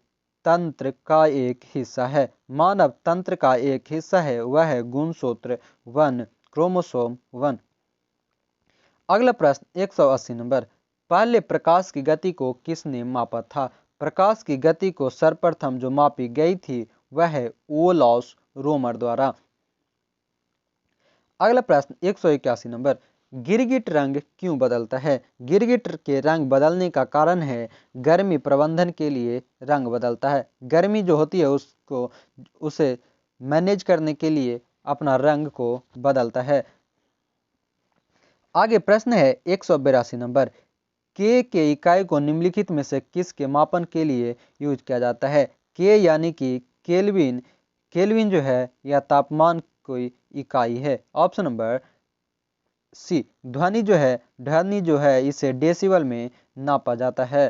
तंत्र का एक हिस्सा है? मानव तंत्र का एक हिस्सा है वह है गुणसूत्र 1, क्रोमोसोम 1। अगला प्रश्न 180 नंबर, पहले प्रकाश की गति को किसने मापा था? प्रकाश की गति को सर्वप्रथम जो मापी गई थी वह है ओलॉस रोमर द्वारा। अगला प्रश्न 181 नंबर, गिरगिट रंग क्यों बदलता है? गिरगिट के रंग बदलने का कारण है गर्मी प्रबंधन के लिए रंग बदलता है। गर्मी जो होती है उसे मैनेज करने के लिए अपना रंग को बदलता है। आगे प्रश्न है 182 नंबर, के इकाई को निम्नलिखित में से किसके मापन के लिए यूज किया जाता है? के यानी कि केल्विन, केल्विन जो है यह तापमान कोई इकाई है। ऑप्शन नंबर सी, ध्वनि जो है इसे डेसिबल में नापा जाता है।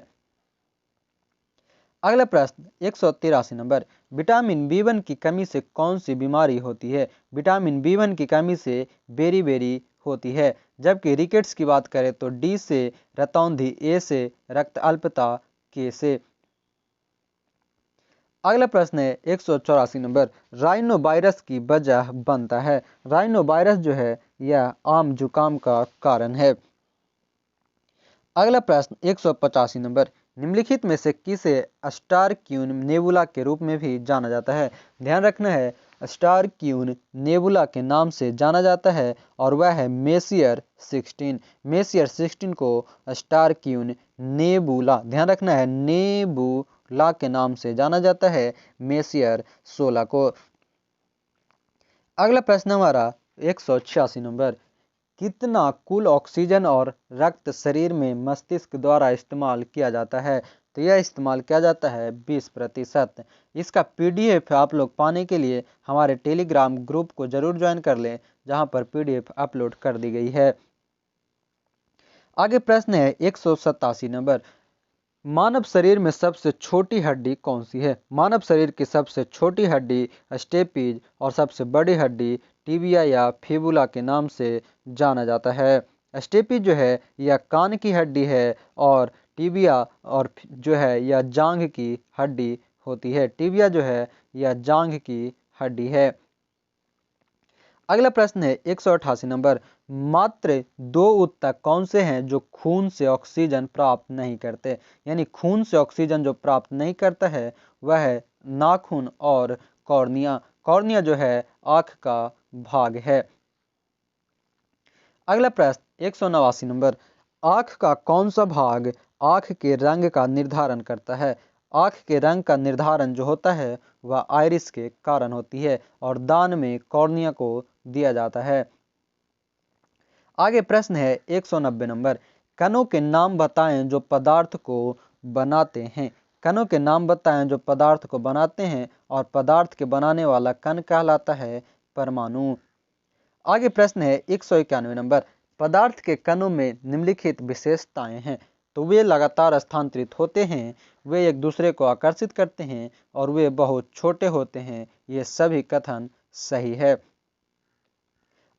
अगला प्रश्न 183 नंबर, विटामिन B1 की कमी से कौन सी बीमारी होती है? विटामिन B1 की कमी से बेरी होती है, जबकि रिकेट्स की बात करें तो डी से, रतौंधी ए से, रक्त अल्पता के से। अगला प्रश्न है 184 नंबर, राइनो वायरस की वजह बनता है? राइनो वायरस जो है यह आम जुकाम का कारण है। अगला प्रश्न 185 नंबर, निम्नलिखित में से किसे स्टार क्यून नेबुला के रूप में भी जाना जाता है? ध्यान रखना है स्टार क्यून नेबुला के नाम से जाना जाता है और वह है मेसियर 16। मेसियर 16 को स्टार क्यून नेबुला, ध्यान रखना है नेबुला के नाम से जाना जाता है, मेसियर 16 को। अगला प्रश्न हमारा 186 नंबर, कितना कुल ऑक्सीजन और रक्त शरीर में मस्तिष्क द्वारा इस्तेमाल किया जाता है? तो यह इस्तेमाल किया जाता है 20%। इसका PDF आप लोग पाने के लिए हमारे टेलीग्राम ग्रुप को जरूर ज्वाइन कर लें, जहां पर PDF अपलोड कर दी गई है। आगे प्रश्न है 187 नंबर, मानव शरीर में सबसे छोटी हड्डी कौन सी है? मानव शरीर की सबसे छोटी हड्डी स्टेपीज और सबसे बड़ी हड्डी टिबिया या फिबुला के नाम से जाना जाता है। स्टेपीज जो है यह कान की हड्डी है और टिबिया और जो है यह जांघ की हड्डी होती है। टिबिया जो है यह जांघ की हड्डी है। अगला प्रश्न है 188 नंबर, मात्र 2 ऊतक कौन से हैं जो खून से ऑक्सीजन प्राप्त नहीं करते? यानी खून से ऑक्सीजन जो प्राप्त नहीं करता है वह है नाखून और कॉर्निया। कॉर्निया जो है आंख का भाग है। अगला प्रश्न 189 नंबर, आंख का कौन सा भाग आंख के रंग का निर्धारण करता है? आंख के रंग का निर्धारण जो होता है वह आइरिस के कारण होती है और दान में कॉर्निया को दिया जाता है। आगे प्रश्न है 190 नंबर, कणों के नाम बताएं जो पदार्थ को बनाते हैं। कणों के नाम बताएं जो पदार्थ को बनाते हैं, और पदार्थ के बनाने वाला कण कहलाता है परमाणु। आगे प्रश्न है 191 नंबर, पदार्थ के कणों में निम्नलिखित विशेषताएं हैं। तो वे लगातार स्थानांतरित होते हैं, वे एक दूसरे को आकर्षित करते हैं, और वे बहुत छोटे होते हैं। ये सभी कथन सही है।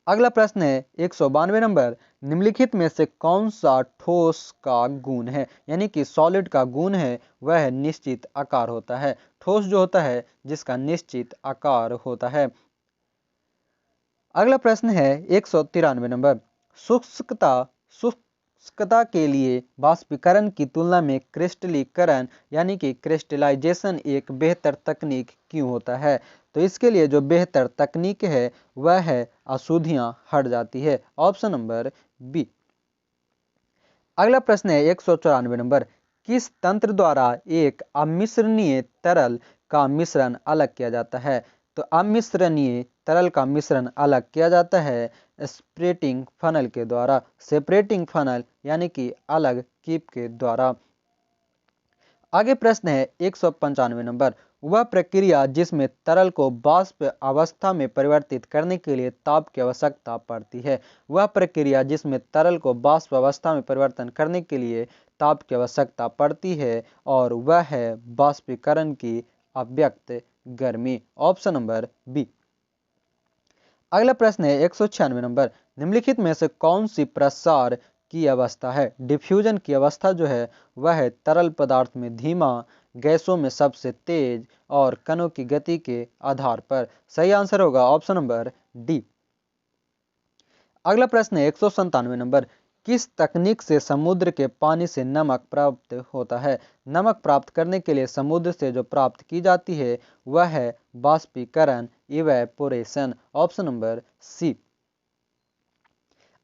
अगला प्रश्न है 192 नंबर, निम्नलिखित में से कौन सा ठोस का गुण है, यानी कि सॉलिड का गुण है वह निश्चित आकार होता है। ठोस जो होता है जिसका निश्चित आकार होता है। अगला प्रश्न है 193 नंबर, शुष्कता के लिए वाष्पीकरण की तुलना में क्रिस्टलीकरण यानी कि क्रिस्टलाइजेशन एक बेहतर तकनीक क्यों होता है। तो इसके लिए जो बेहतर तकनीक है वह है अशुद्धियां हट जाती है। Option number B. अगला प्रश्न है 194 नंबर, किस तंत्र द्वारा एक अमिश्रणीय तरल का मिश्रण अलग किया जाता है। तो अमिश्रणीय तरल का मिश्रण अलग किया जाता है सेपरेटिंग फनल के द्वारा। सेपरेटिंग फनल यानी कि अलग कीप के द्वारा। आगे प्रश्न है 195 नंबर, वह प्रक्रिया जिसमें तरल को वाष्प अवस्था में परिवर्तित करने के लिए ताप की आवश्यकता पड़ती है। वह प्रक्रिया जिसमें तरल को वाष्प अवस्था में परिवर्तन करने के लिए ताप की आवश्यकता पड़ती है, और वह है वाष्पीकरण की अव्यक्त गर्मी। Option number B. अगला प्रश्न है 196 नंबर, निम्नलिखित में से कौन सी प्रसार की अवस्था है। डिफ्यूजन की अवस्था जो है वह है तरल पदार्थ में धीमा, गैसों में सबसे तेज, और कणों की गति के आधार पर। सही आंसर होगा ऑप्शन नंबर डी। अगला प्रश्न है 197 नंबर, किस तकनीक से समुद्र के पानी से नमक प्राप्त होता है। नमक प्राप्त करने के लिए समुद्र से जो प्राप्त की जाती है वह है वाष्पीकरण, इवेपोरेशन। ऑप्शन नंबर सी।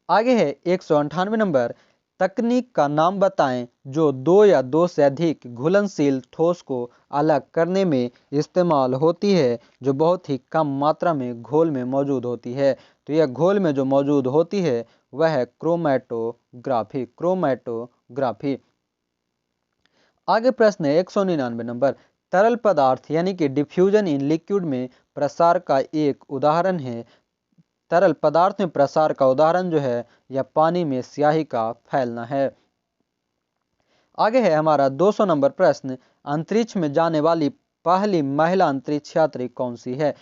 आगे है 198 नंबर, तकनीक का नाम बताएं जो दो या दो से अधिक घुलनशील ठोस को अलग करने में इस्तेमाल होती है, जो बहुत ही कम मात्रा में घोल में मौजूद होती है। तो यह घोल में जो मौजूद होती है वह है क्रोमैटोग्राफी। क्रोमैटोग्राफी। आगे प्रश्न है 199 नंबर, तरल पदार्थ यानी कि डिफ्यूजन इन लिक्विड में प्रसार का एक उदाहरण है। तरल पदार्थ में प्रसार का उदाहरण जो है यह पानी में स्याही का फैलना है। आगे है हमारा 200 नंबर प्रश्न, अंतरिक्ष में जाने वाली पहली महिला अंतरिक्ष यात्री कौन सी है।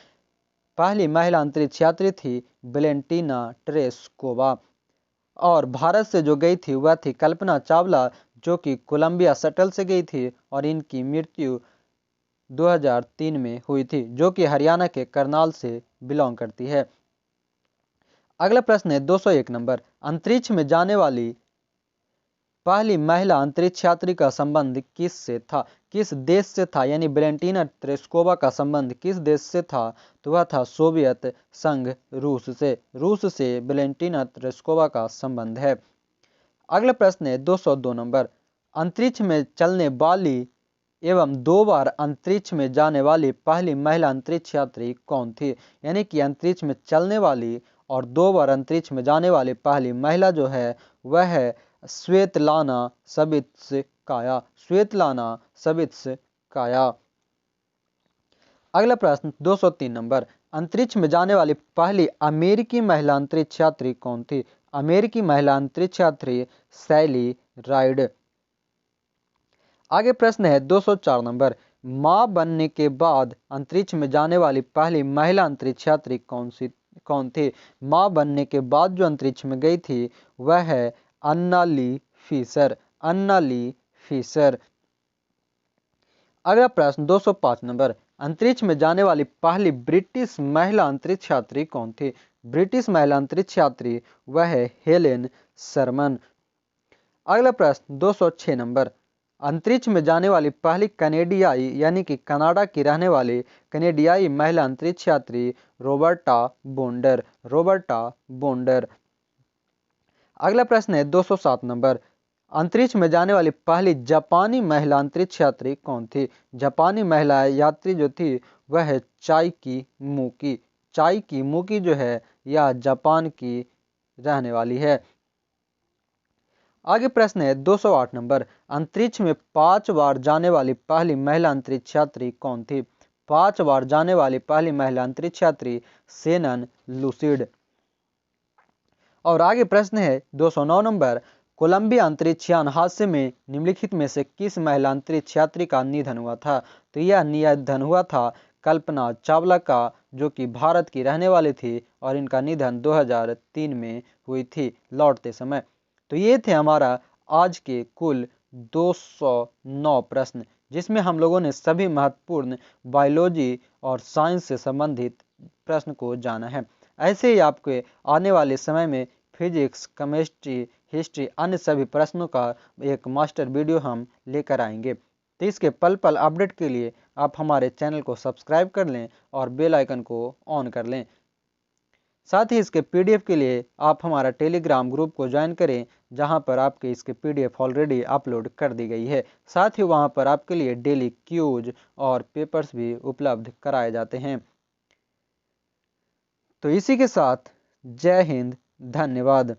पहली महिला अंतरिक्ष यात्री थी वेलेंटिना टेरेस्कोवा, और भारत से जो गई थी वह थी कल्पना चावला, जो कि कोलंबिया शटल से गई थी, और इनकी मृत्यु 2003 में हुई थी, जो कि हरियाणा के करनाल से बिलोंग करती है। अगला प्रश्न है 201 नंबर, अंतरिक्ष में जाने वाली पहली महिला अंतरिक्ष यात्री का संबंध किस से था। किस देश से था, यानी वेलेंटिना टेरेस्कोवा का संबंध किस देश से था। तो वह था सोवियत संघ, रूस से। रूस से वेलेंटिना टेरेस्कोवा का संबंध है। अगला प्रश्न है 202 नंबर, अंतरिक्ष में चलने वाली एवं 2 बार अंतरिक्ष में जाने वाली पहली महिला अंतरिक्ष यात्री कौन थी। यानी कि अंतरिक्ष में चलने वाली और 2 बार अंतरिक्ष में जाने वाली पहली महिला जो है वह है स्वेतलाना सवित्स्काया। Svetlana Savitskaya. अगला प्रश्न 203 नंबर, अंतरिक्ष में जाने वाली पहली अमेरिकी महिला अंतरिक्ष यात्री कौन थी। अमेरिकी महिला अंतरिक्ष यात्री सैली राइड। आगे प्रश्न है 204 नंबर, मां बनने के बाद अंतरिक्ष में जाने वाली पहली महिला अंतरिक्ष यात्री कौन थी। मां बनने के बाद जो अंतरिक्ष में गई थी वह है अन्ना ली फिशर। अन्ना ली फिशर। अगला प्रश्न 205 नंबर, अंतरिक्ष में जाने वाली पहली ब्रिटिश महिला अंतरिक्ष यात्री कौन थी। ब्रिटिश महिला अंतरिक्ष यात्री वह है हेलेन शर्मन। अगला प्रश्न 206 नंबर, अंतरिक्ष में जाने वाली पहली कनेडियाई यानी कि कनाडा की रहने वाली कनेडियाई महिला अंतरिक्ष यात्री रॉबर्टा बोंडर। रॉबर्टा बोंडर। अगला प्रश्न है 207 नंबर, अंतरिक्ष में जाने वाली पहली जापानी महिला अंतरिक्ष यात्री कौन थी। जापानी महिला यात्री जो थी वह है चाइकी मुकी। चाइकी मुकी जो है यह जापान की रहने वाली है। आगे प्रश्न है 208 नंबर, अंतरिक्ष में 5 बार जाने वाली पहली महिला अंतरिक्ष यात्री कौन थी? 5 बार जाने वाली पहली महिला अंतरिक्ष यात्री शेनन लूसिड। और आगे प्रश्न है 209 नंबर, कोलंबिया अंतरिक्ष यान हादसे में निम्नलिखित में से किस महिला अंतरिक्ष यात्री का निधन हुआ था? तो यह निधन हुआ था कल्पना चावला का, जो कि भारत की रहने वाली थी और इनका निधन 2003 में हुई थी लौटते समय। तो ये थे हमारा आज के कुल 209 प्रश्न, जिसमें हम लोगों ने सभी महत्वपूर्ण बायोलॉजी और साइंस से संबंधित प्रश्न को जाना है। ऐसे ही आपके आने वाले समय में फिजिक्स, केमिस्ट्री, हिस्ट्री, अन्य सभी प्रश्नों का एक मास्टर वीडियो हम लेकर आएंगे। तो इसके पल पल अपडेट के लिए आप हमारे चैनल को सब्सक्राइब कर लें और बेल आइकन को ऑन कर लें। साथ ही इसके पीडीएफ के लिए आप हमारा टेलीग्राम ग्रुप को ज्वाइन करें, जहां पर आपके इसके पीडीएफ ऑलरेडी अपलोड कर दी गई है। साथ ही वहां पर आपके लिए डेली क्यूज और पेपर्स भी उपलब्ध कराए जाते हैं। तो इसी के साथ जय हिंद, धन्यवाद।